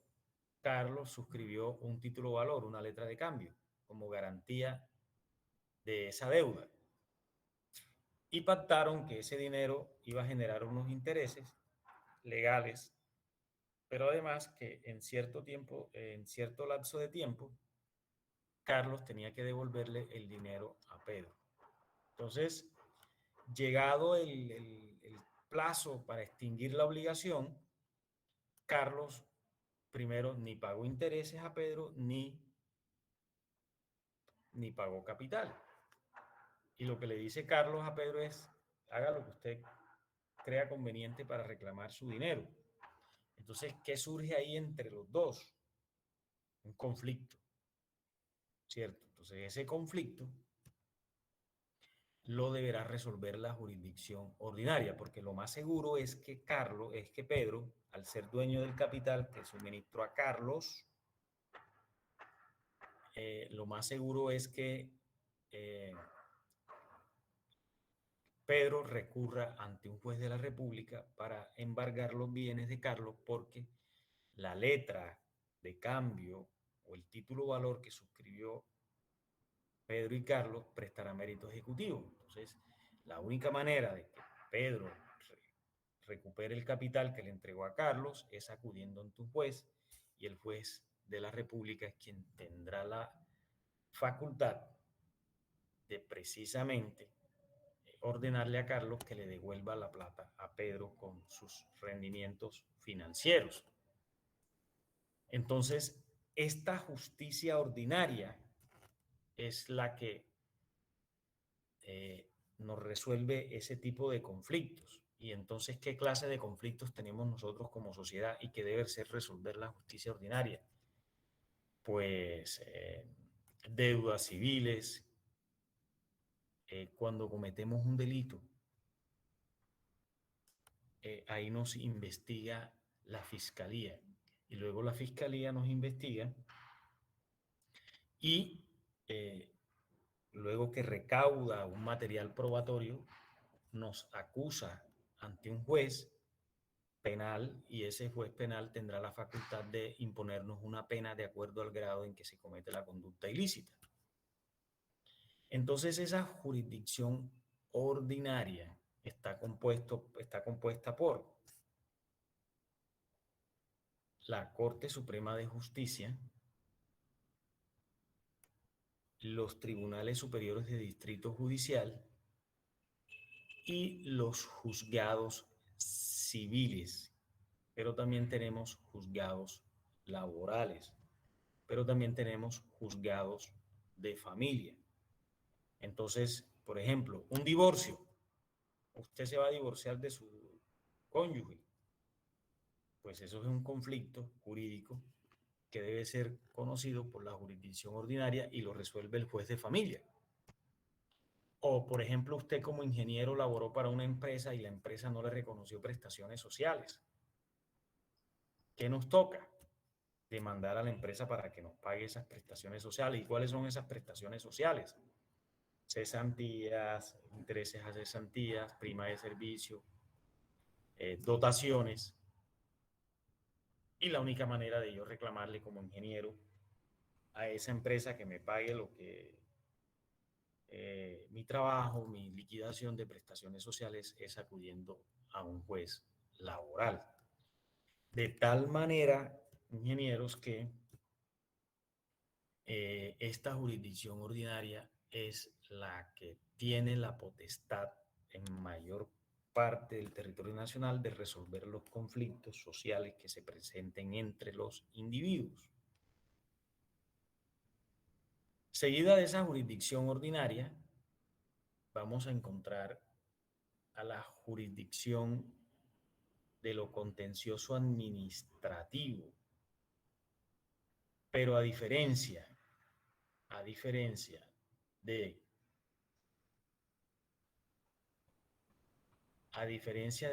Carlos suscribió un título valor, una letra de cambio, como garantía de esa deuda. Y pactaron que ese dinero iba a generar unos intereses legales, pero además que en cierto tiempo, en cierto lapso de tiempo, Carlos tenía que devolverle el dinero a Pedro. Entonces, llegado el plazo para extinguir la obligación, Carlos primero ni pagó intereses a Pedro ni pagó capital. Y lo que le dice Carlos a Pedro es: haga lo que usted crea conveniente para reclamar su dinero. Entonces, ¿qué surge ahí entre los dos? Un conflicto, ¿cierto? Entonces, ese conflicto lo deberá resolver la jurisdicción ordinaria, porque lo más seguro es que Pedro, al ser dueño del capital que suministró a Carlos, lo más seguro es que Pedro recurra ante un juez de la República para embargar los bienes de Carlos, porque la letra de cambio o el título valor que suscribió Pedro y Carlos prestará mérito ejecutivo. Entonces, la única manera de que Pedro recupere el capital que le entregó a Carlos es acudiendo ante un juez, y el juez de la República es quien tendrá la facultad de precisamente ordenarle a Carlos que le devuelva la plata a Pedro con sus rendimientos financieros. Entonces, esta justicia ordinaria es la que nos resuelve ese tipo de conflictos. Y entonces, ¿qué clase de conflictos tenemos nosotros como sociedad y qué debe ser resolver la justicia ordinaria? Pues deudas civiles, cuando cometemos un delito, ahí nos investiga la fiscalía y luego la fiscalía nos investiga y luego que recauda un material probatorio, nos acusa ante un juez penal y ese juez penal tendrá la facultad de imponernos una pena de acuerdo al grado en que se comete la conducta ilícita. Entonces esa jurisdicción ordinaria está compuesta por la Corte Suprema de Justicia, los tribunales superiores de distrito judicial y los juzgados civiles, pero también tenemos juzgados laborales, pero también tenemos juzgados de familia. Entonces, por ejemplo, un divorcio. Usted se va a divorciar de su cónyuge. Pues eso es un conflicto jurídico que debe ser conocido por la jurisdicción ordinaria y lo resuelve el juez de familia. O, por ejemplo, usted como ingeniero laboró para una empresa y la empresa no le reconoció prestaciones sociales. ¿Qué nos toca? Demandar a la empresa para que nos pague esas prestaciones sociales. ¿Y cuáles son esas prestaciones sociales? Cesantías, intereses a cesantías, prima de servicio, dotaciones. Y la única manera de yo reclamarle como ingeniero a esa empresa que me pague lo que mi trabajo, mi liquidación de prestaciones sociales es acudiendo a un juez laboral. De tal manera, ingenieros, que esta jurisdicción ordinaria es la que tiene la potestad en mayor parte del territorio nacional de resolver los conflictos sociales que se presenten entre los individuos. Seguida de esa jurisdicción ordinaria, vamos a encontrar a la jurisdicción de lo contencioso administrativo. Pero a diferencia de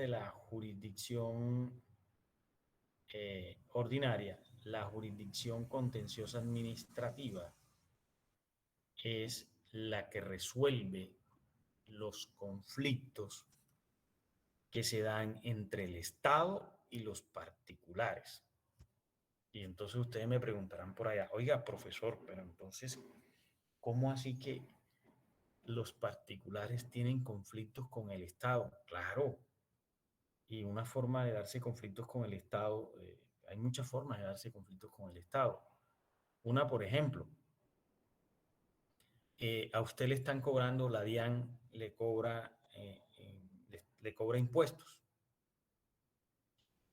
la jurisdicción ordinaria, la jurisdicción contenciosa administrativa es la que resuelve los conflictos que se dan entre el Estado y los particulares. Y entonces ustedes me preguntarán por allá, oiga, profesor, pero entonces, ¿cómo así que los particulares tienen conflictos con el Estado? Claro, y una forma de darse conflictos con el Estado, hay muchas formas de darse conflictos con el Estado. Una, por ejemplo, a usted le están cobrando, la DIAN le cobra impuestos.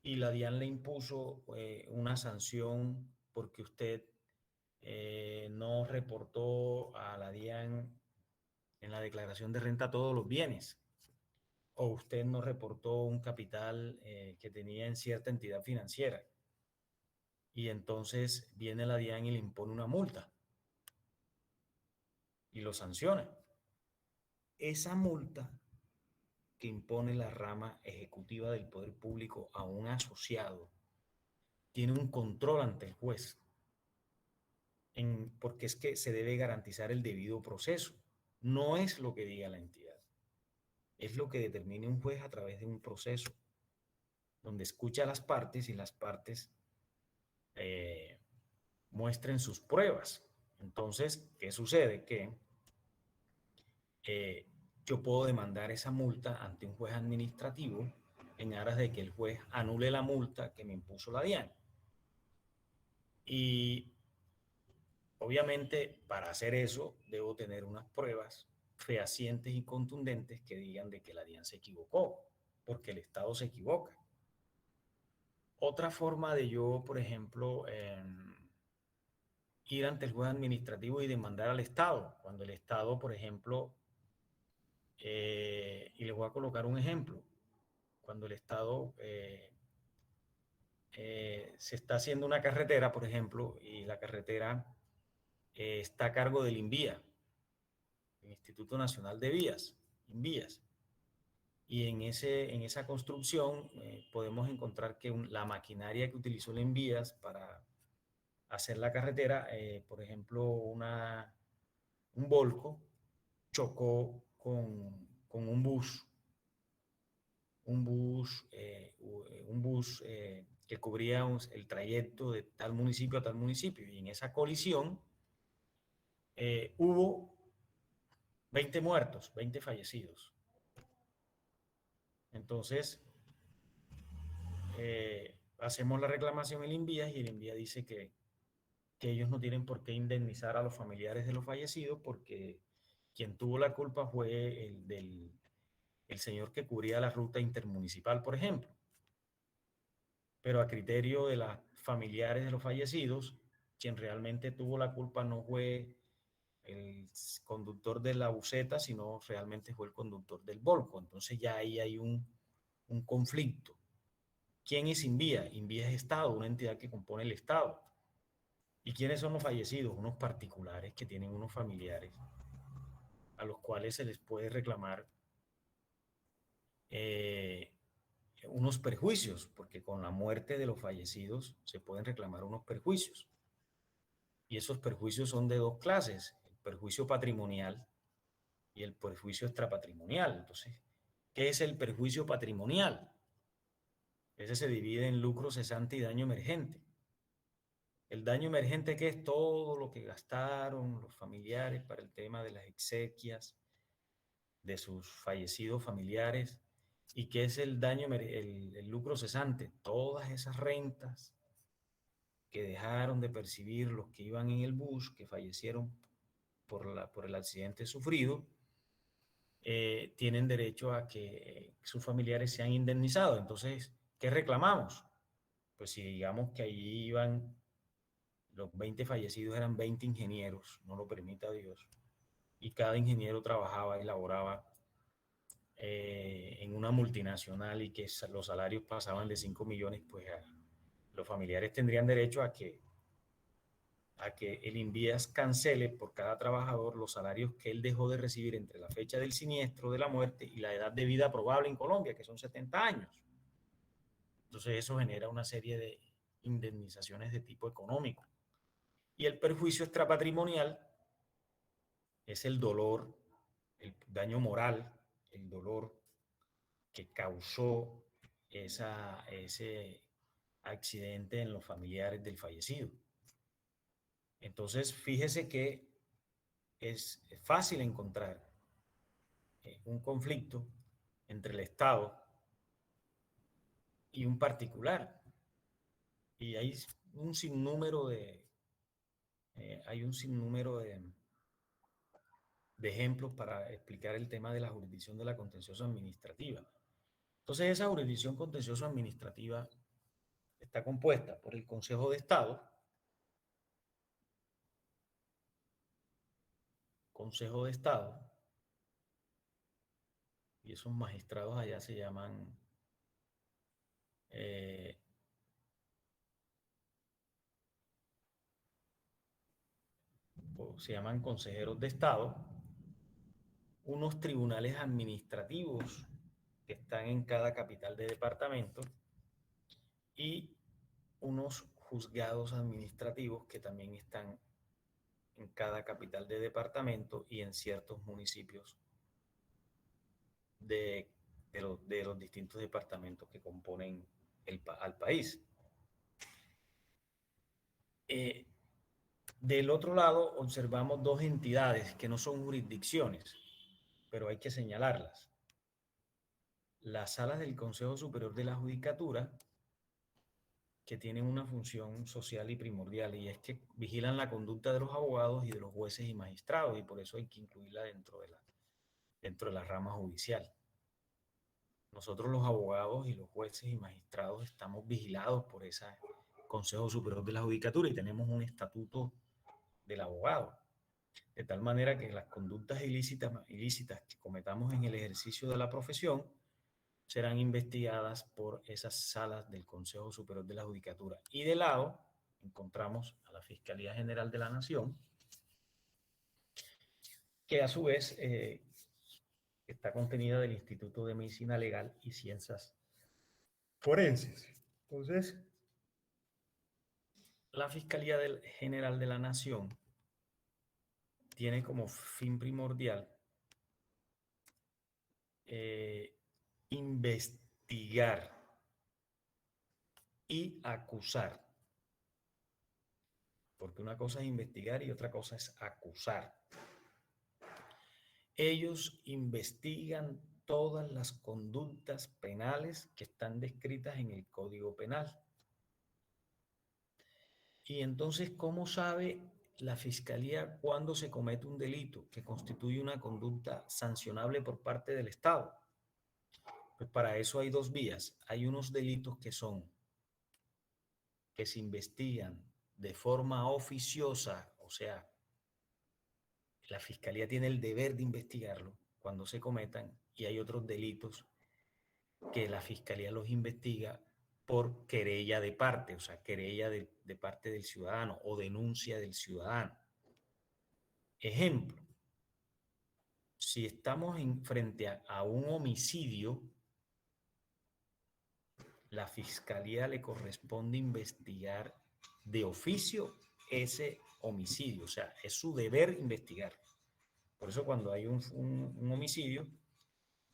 Y la DIAN le impuso una sanción porque usted no reportó a la DIAN en la declaración de renta todos los bienes, o usted no reportó un capital que tenía en cierta entidad financiera. Y entonces viene la DIAN y le impone una multa y lo sanciona. Esa multa que impone la rama ejecutiva del poder público a un asociado tiene un control ante el juez, porque es que se debe garantizar el debido proceso. No es lo que diga la entidad, es lo que determine un juez a través de un proceso donde escucha a las partes y las partes muestren sus pruebas. Entonces, ¿qué sucede? Que yo puedo demandar esa multa ante un juez administrativo en aras de que el juez anule la multa que me impuso la DIAN. Y obviamente para hacer eso debo tener unas pruebas fehacientes y contundentes que digan de que la DIAN se equivocó, porque el Estado se equivoca. Otra forma de yo, por ejemplo, ir ante el juez administrativo y demandar al Estado, cuando el Estado, por ejemplo, y les voy a colocar un ejemplo, cuando el Estado se está haciendo una carretera, por ejemplo, y la carretera está a cargo del INVIA, el Instituto Nacional de Vías, INVIAS. Y en esa construcción podemos encontrar que la maquinaria que utilizó el INVIAS para hacer la carretera, por ejemplo, un Volco chocó con un bus que cubría el trayecto de tal municipio a tal municipio. Y en esa colisión hubo 20 muertos, 20 fallecidos. Entonces, hacemos la reclamación en INVIAS y el INVIAS dice que ellos no tienen por qué indemnizar a los familiares de los fallecidos porque quien tuvo la culpa fue el señor que cubría la ruta intermunicipal, por ejemplo. Pero a criterio de los familiares de los fallecidos, quien realmente tuvo la culpa no fue el conductor de la buseta, sino realmente fue el conductor del Volco. Entonces ya ahí hay un conflicto. ¿Quién es INVIA? INVIA es Estado, una entidad que compone el Estado. ¿Y quiénes son los fallecidos? Unos particulares que tienen unos familiares a los cuales se les puede reclamar unos perjuicios, porque con la muerte de los fallecidos se pueden reclamar unos perjuicios. Y esos perjuicios son de dos clases, el perjuicio patrimonial y el perjuicio extrapatrimonial. Entonces, ¿qué es el perjuicio patrimonial? Ese se divide en lucro cesante y daño emergente. El daño emergente, que es todo lo que gastaron los familiares para el tema de las exequias de sus fallecidos familiares. ¿Y qué es el daño, el lucro cesante? Todas esas rentas que dejaron de percibir los que iban en el bus, que fallecieron por el accidente sufrido, tienen derecho a que sus familiares sean indemnizados. Entonces, ¿qué reclamamos? Pues si digamos que allí iban, los 20 fallecidos eran 20 ingenieros, no lo permita Dios, y cada ingeniero trabajaba y laboraba en una multinacional y que los salarios pasaban de 5 millones, pues los familiares tendrían derecho a que el INVIAS cancele por cada trabajador los salarios que él dejó de recibir entre la fecha del siniestro, de la muerte y la edad de vida probable en Colombia, que son 70 años. Entonces eso genera una serie de indemnizaciones de tipo económico. Y el perjuicio extrapatrimonial es el dolor, el daño moral, el dolor que causó ese accidente en los familiares del fallecido. Entonces, fíjese que es fácil encontrar un conflicto entre el Estado y un particular. Y hay un sinnúmero de ejemplos para explicar el tema de la jurisdicción de la contencioso administrativa. Entonces, esa jurisdicción contencioso administrativa está compuesta por el Consejo de Estado, y esos magistrados allá se llaman consejeros de Estado, unos tribunales administrativos que están en cada capital de departamento y unos juzgados administrativos que también están en cada capital de departamento y en ciertos municipios de los distintos departamentos que componen al país. Del otro lado, observamos dos entidades que no son jurisdicciones, pero hay que señalarlas. Las salas del Consejo Superior de la Judicatura, que tienen una función social y primordial, y es que vigilan la conducta de los abogados y de los jueces y magistrados, y por eso hay que incluirla dentro dentro de la rama judicial. Nosotros los abogados y los jueces y magistrados estamos vigilados por ese Consejo Superior de la Judicatura y tenemos un estatuto del abogado, de tal manera que las conductas ilícitas que cometamos en el ejercicio de la profesión serán investigadas por esas salas del Consejo Superior de la Judicatura. Y de lado encontramos a la Fiscalía General de la Nación, que a su vez está contenida del Instituto de Medicina Legal y Ciencias Forenses. Entonces, la Fiscalía General de la Nación tiene como fin primordial investigar y acusar, porque una cosa es investigar y otra cosa es acusar. Ellos investigan todas las conductas penales que están descritas en el Código Penal. Y entonces, ¿cómo sabe la Fiscalía cuándo se comete un delito que constituye una conducta sancionable por parte del Estado? Pues para eso hay dos vías. Hay unos delitos que se investigan de forma oficiosa, o sea, la Fiscalía tiene el deber de investigarlo cuando se cometan, y hay otros delitos que la Fiscalía los investiga por querella de parte, o sea, querella de parte del ciudadano o denuncia del ciudadano. Ejemplo, si estamos frente a un homicidio, la Fiscalía le corresponde investigar de oficio ese homicidio, o sea, es su deber investigar. Por eso cuando hay un homicidio,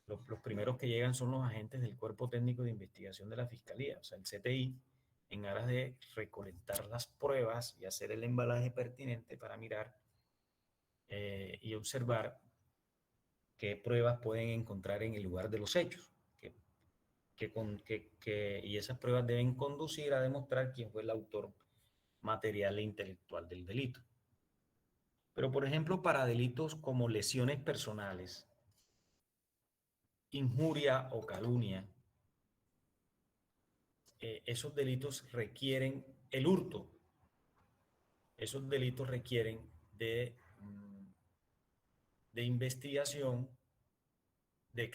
los primeros que llegan son los agentes del Cuerpo Técnico de Investigación de la Fiscalía, o sea, el CTI, en aras de recolectar las pruebas y hacer el embalaje pertinente para mirar y observar qué pruebas pueden encontrar en el lugar de los hechos. Y esas pruebas deben conducir a demostrar quién fue el autor material e intelectual del delito. Pero, por ejemplo, para delitos como lesiones personales, injuria o calumnia, esos delitos requieren el hurto. Esos delitos requieren de investigación, de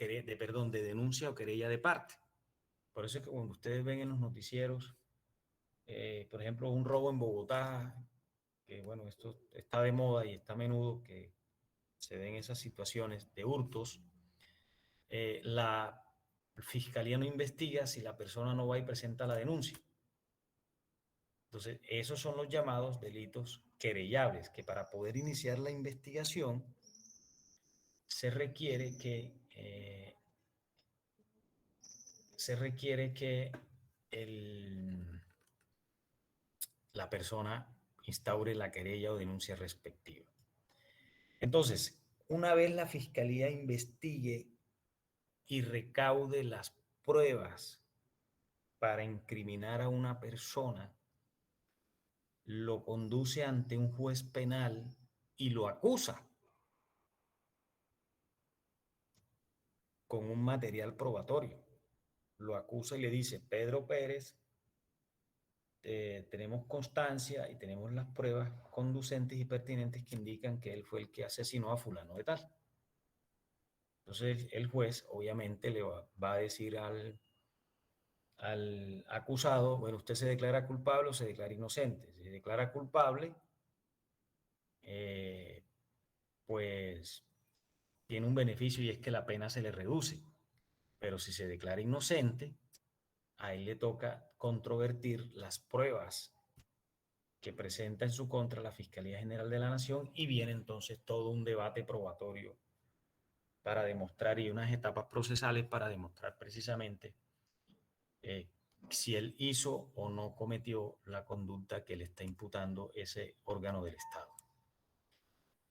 denuncia o querella de parte. Por eso es que cuando ustedes ven en los noticieros, por ejemplo, un robo en Bogotá, que bueno, esto está de moda y está a menudo que se den esas situaciones de hurtos, la Fiscalía no investiga si la persona no va y presenta la denuncia. Entonces, esos son los llamados delitos querellables, que para poder iniciar la investigación se requiere que la persona instaure la querella o denuncia respectiva. Entonces, una vez la Fiscalía investigue y recaude las pruebas para incriminar a una persona, lo conduce ante un juez penal y lo acusa con un material probatorio. Lo acusa y le dice: Pedro Pérez, tenemos constancia y tenemos las pruebas conducentes y pertinentes que indican que él fue el que asesinó a fulano de tal. Entonces el juez obviamente le va a decir al acusado: bueno, usted se declara culpable o se declara inocente. Si se declara culpable, pues tiene un beneficio, y es que la pena se le reduce. Pero si se declara inocente, a él le toca controvertir las pruebas que presenta en su contra la Fiscalía General de la Nación, y viene entonces todo un debate probatorio para demostrar, y unas etapas procesales para demostrar precisamente si él hizo o no cometió la conducta que le está imputando ese órgano del Estado.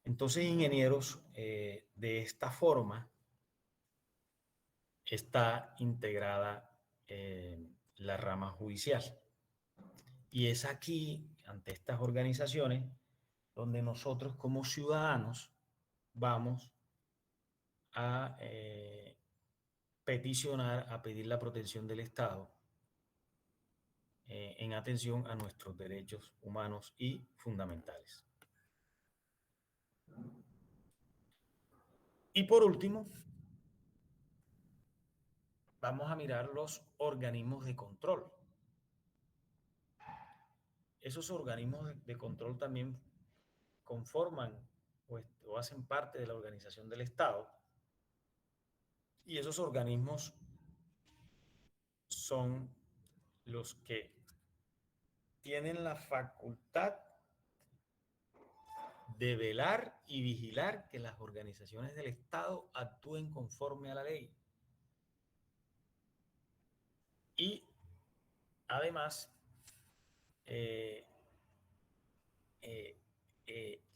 Entonces, ingenieros, de esta forma está integrada la rama judicial. Y es aquí, ante estas organizaciones, donde nosotros como ciudadanos vamos a peticionar, a pedir la protección del Estado en atención a nuestros derechos humanos y fundamentales. Y por último, vamos a mirar los organismos de control. Esos organismos de control también conforman o hacen parte de la organización del Estado, y esos organismos son los que tienen la facultad de velar y vigilar que las organizaciones del Estado actúen conforme a la ley. Y además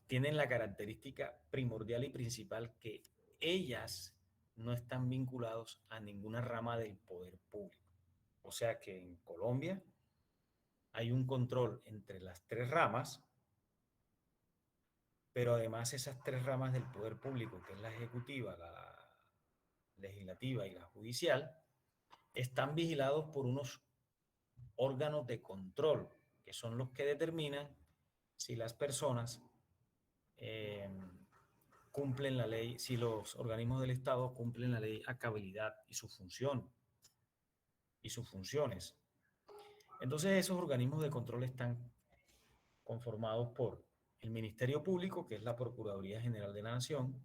tienen la característica primordial y principal que ellas no están vinculados a ninguna rama del poder público. O sea que en Colombia hay un control entre las tres ramas, pero además esas tres ramas del poder público, que es la ejecutiva, la legislativa y la judicial, están vigilados por unos órganos de control, que son los que determinan si las personas cumplen la ley, si los organismos del Estado cumplen la ley a cabalidad y su función y sus funciones. Entonces esos organismos de control están conformados por el Ministerio Público, que es la Procuraduría General de la Nación,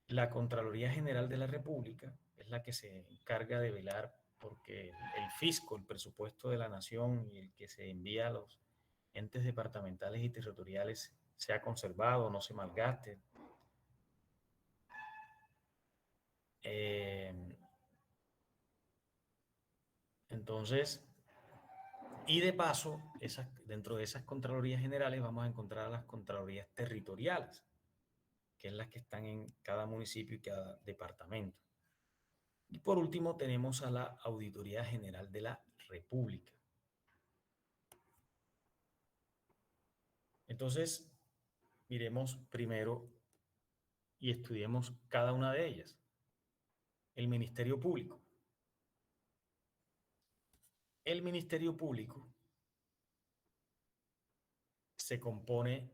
la Contraloría General de la República, es la que se encarga de velar porque el fisco, el presupuesto de la nación y el que se envía a los entes departamentales y territoriales sea conservado, no se malgaste. Entonces, y de paso, dentro de esas Contralorías Generales vamos a encontrar a las Contralorías Territoriales, que es las que están en cada municipio y cada departamento. Y por último tenemos a la Auditoría General de la República. Entonces, miremos primero y estudiemos cada una de ellas. El Ministerio Público. El Ministerio Público se compone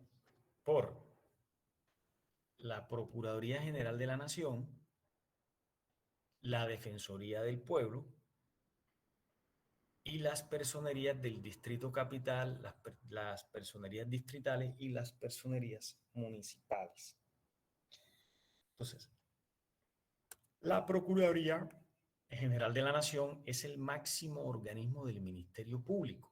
por la Procuraduría General de la Nación, la Defensoría del Pueblo y las personerías del Distrito Capital, las personerías distritales y las personerías municipales. Entonces, la Procuraduría General de la Nación es el máximo organismo del Ministerio Público.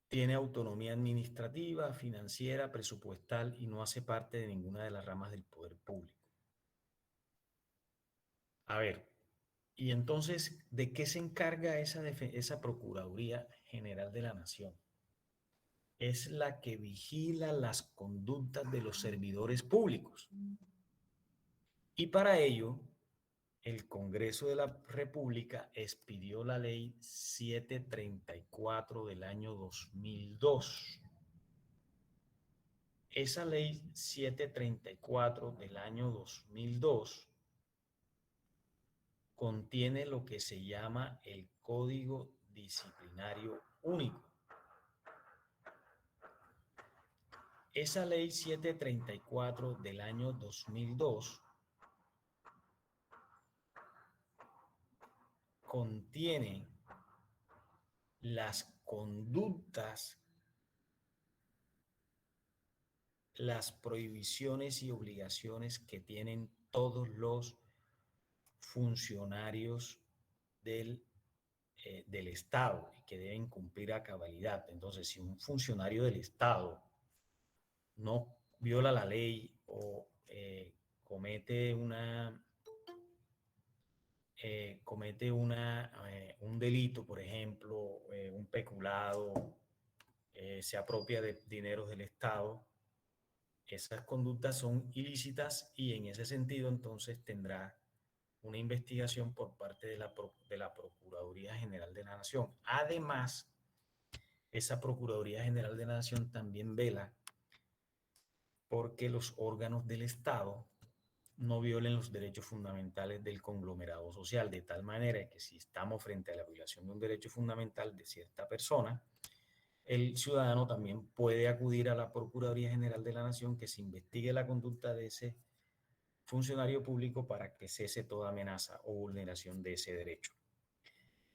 Tiene autonomía administrativa, financiera, presupuestal y no hace parte de ninguna de las ramas del poder público. A ver, y entonces, ¿de qué se encarga esa Procuraduría General de la Nación? Es la que vigila las conductas de los servidores públicos. Y para ello, el Congreso de la República expidió la Ley 734 del año 2002. Esa Ley 734 del año 2002 contiene lo que se llama el Código Disciplinario Único. Esa Ley 734 del año 2002 contiene las conductas, las prohibiciones y obligaciones que tienen todos los funcionarios del Estado y que deben cumplir a cabalidad. Entonces, si un funcionario del Estado no viola la ley o comete un delito, por ejemplo, un peculado, se apropia de dineros del Estado, esas conductas son ilícitas y en ese sentido entonces tendrá una investigación por parte de la Procuraduría General de la Nación. Además, esa Procuraduría General de la Nación también vela porque los órganos del Estado no violen los derechos fundamentales del conglomerado social, de tal manera que si estamos frente a la violación de un derecho fundamental de cierta persona, el ciudadano también puede acudir a la Procuraduría General de la Nación que se investigue la conducta de ese funcionario público para que cese toda amenaza o vulneración de ese derecho.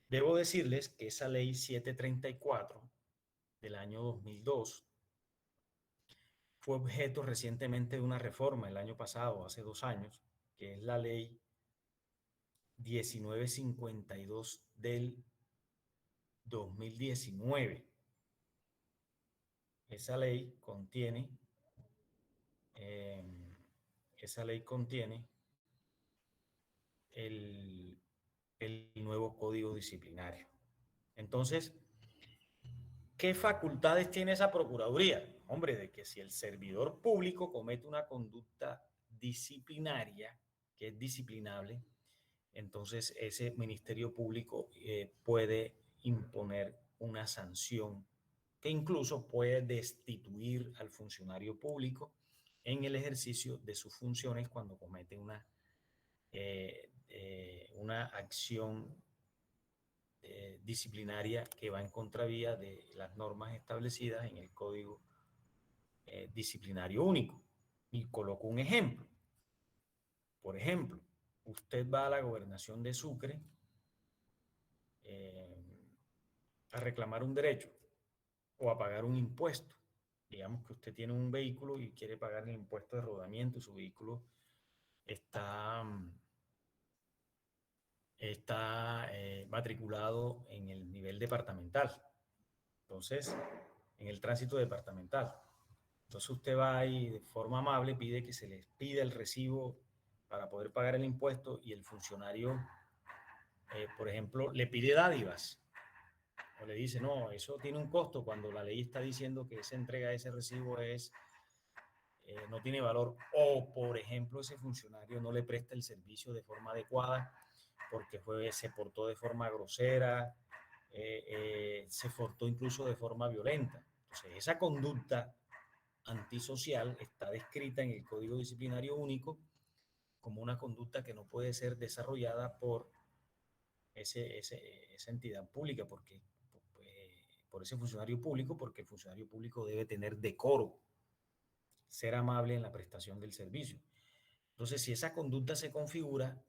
Debo decirles que esa ley 734 del año 2002 fue objeto recientemente de una reforma el año pasado, hace 2 años, que es la ley 1952 del 2019. Esa ley contiene, el nuevo código disciplinario. Entonces, ¿qué facultades tiene esa Procuraduría? Hombre, de que si el servidor público comete una conducta disciplinaria, que es disciplinable, entonces ese Ministerio Público puede imponer una sanción que incluso puede destituir al funcionario público en el ejercicio de sus funciones cuando comete una acción disciplinaria que va en contravía de las normas establecidas en el Código Disciplinario Único. Y coloco un ejemplo. Por ejemplo, usted va a la gobernación de Sucre a reclamar un derecho o a pagar un impuesto. Digamos que usted tiene un vehículo y quiere pagar el impuesto de rodamiento y su vehículo está matriculado en el nivel departamental. Entonces, en el tránsito departamental. Entonces usted va y de forma amable pide que se les pida el recibo para poder pagar el impuesto y el funcionario, por ejemplo, le pide dádivas o le dice, no, eso tiene un costo cuando la ley está diciendo que esa entrega de ese recibo no tiene valor, o por ejemplo ese funcionario no le presta el servicio de forma adecuada porque se portó de forma grosera, se portó incluso de forma violenta. Entonces esa conducta antisocial está descrita en el Código Disciplinario Único como una conducta que no puede ser desarrollada por esa entidad pública, por ese funcionario público, porque el funcionario público debe tener decoro, ser amable en la prestación del servicio. Entonces, si esa conducta se configura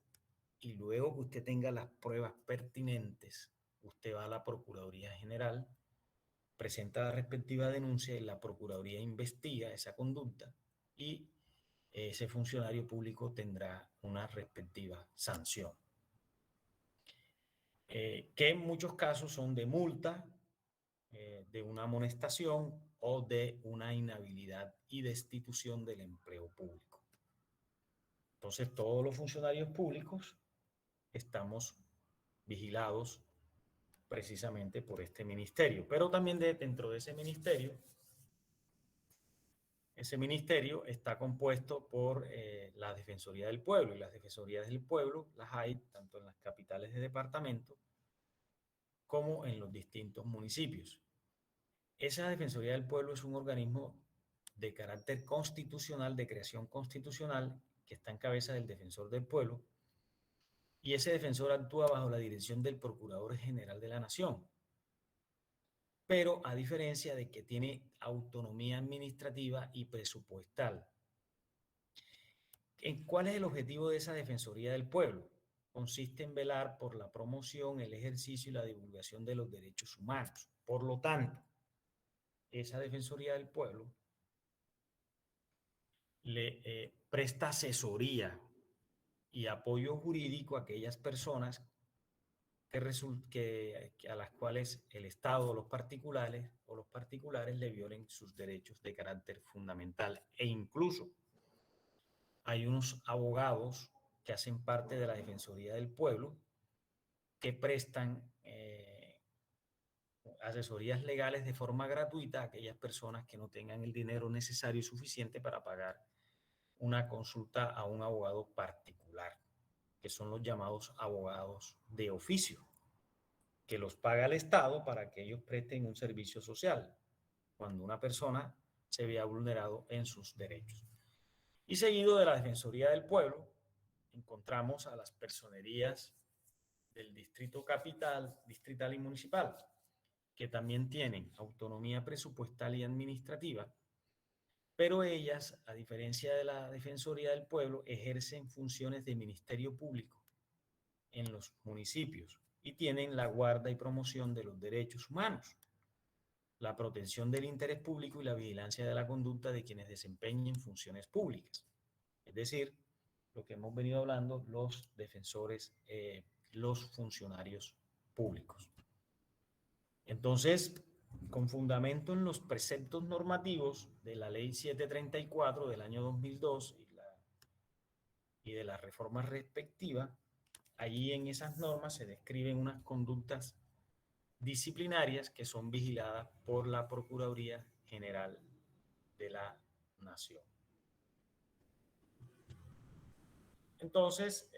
y luego que usted tenga las pruebas pertinentes, usted va a la Procuraduría General, presenta la respectiva denuncia y la Procuraduría investiga esa conducta y ese funcionario público tendrá una respectiva sanción. Que en muchos casos son de multa, de una amonestación o de una inhabilidad y destitución del empleo público. Entonces, todos los funcionarios públicos estamos vigilados precisamente por este ministerio, pero también dentro de ese ministerio está compuesto por la Defensoría del Pueblo, y las Defensorías del Pueblo las hay tanto en las capitales de departamento como en los distintos municipios. Esa Defensoría del Pueblo es un organismo de carácter constitucional, de creación constitucional, que está en cabeza del Defensor del Pueblo, y ese defensor actúa bajo la dirección del Procurador General de la Nación, pero a diferencia de que tiene autonomía administrativa y presupuestal. ¿Cuál es el objetivo de esa Defensoría del Pueblo? Consiste en velar por la promoción, el ejercicio y la divulgación de los derechos humanos. Por lo tanto, esa Defensoría del Pueblo le presta asesoría y apoyo jurídico a aquellas personas a las cuales el Estado o los particulares le violen sus derechos de carácter fundamental. E incluso hay unos abogados que hacen parte de la Defensoría del Pueblo que prestan asesorías legales de forma gratuita a aquellas personas que no tengan el dinero necesario y suficiente para pagar una consulta a un abogado particular, que son los llamados abogados de oficio, que los paga el Estado para que ellos presten un servicio social. Cuando una persona se vea vulnerado en sus derechos. Y seguido de la Defensoría del Pueblo, encontramos a las personerías del Distrito Capital, Distrital y Municipal, que también tienen autonomía presupuestal y administrativa, pero ellas, a diferencia de la Defensoría del Pueblo, ejercen funciones de Ministerio Público en los municipios y tienen la guarda y promoción de los derechos humanos, la protección del interés público y la vigilancia de la conducta de quienes desempeñen funciones públicas. Es decir, lo que hemos venido hablando, los defensores, los funcionarios públicos. Entonces, con fundamento en los preceptos normativos de la Ley 734 del año 2002 y de las reformas respectivas, allí en esas normas se describen unas conductas disciplinarias que son vigiladas por la Procuraduría General de la Nación. Entonces,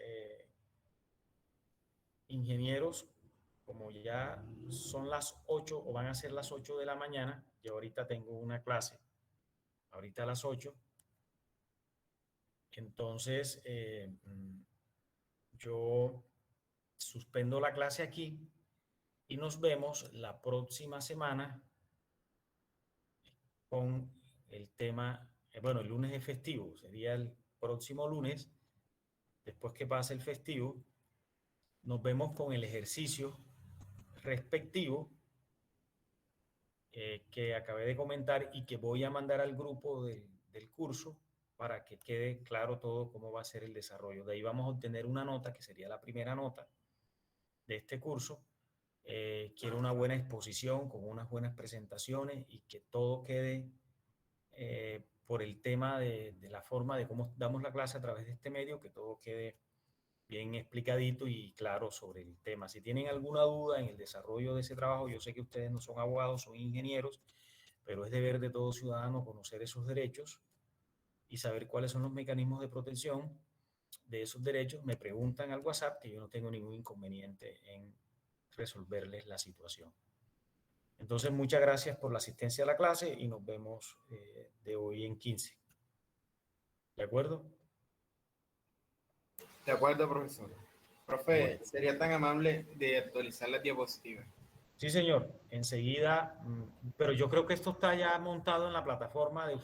ingenieros, como ya son las 8 o van a ser las 8 de la mañana, yo ahorita tengo una clase, ahorita a las 8, entonces yo suspendo la clase aquí y nos vemos la próxima semana con el tema, bueno, el lunes es festivo, sería el próximo lunes, después que pase el festivo, nos vemos con el ejercicio respectivo que acabé de comentar y que voy a mandar al grupo del curso para que quede claro todo cómo va a ser el desarrollo. De ahí vamos a obtener una nota, que sería la primera nota de este curso. Quiero una buena exposición con unas buenas presentaciones y que todo quede por el tema de la forma de cómo damos la clase a través de este medio, que todo quede bien explicadito y claro sobre el tema. Si tienen alguna duda en el desarrollo de ese trabajo, yo sé que ustedes no son abogados, son ingenieros, pero es deber de todo ciudadano conocer esos derechos y saber cuáles son los mecanismos de protección de esos derechos. Me preguntan al WhatsApp, que yo no tengo ningún inconveniente en resolverles la situación. Entonces, muchas gracias por la asistencia a la clase y nos vemos de hoy en 15. ¿De acuerdo? De acuerdo, profesor. Profe, ¿sería tan amable de actualizar las diapositivas? Sí, señor. Enseguida, pero yo creo que esto está ya montado en la plataforma de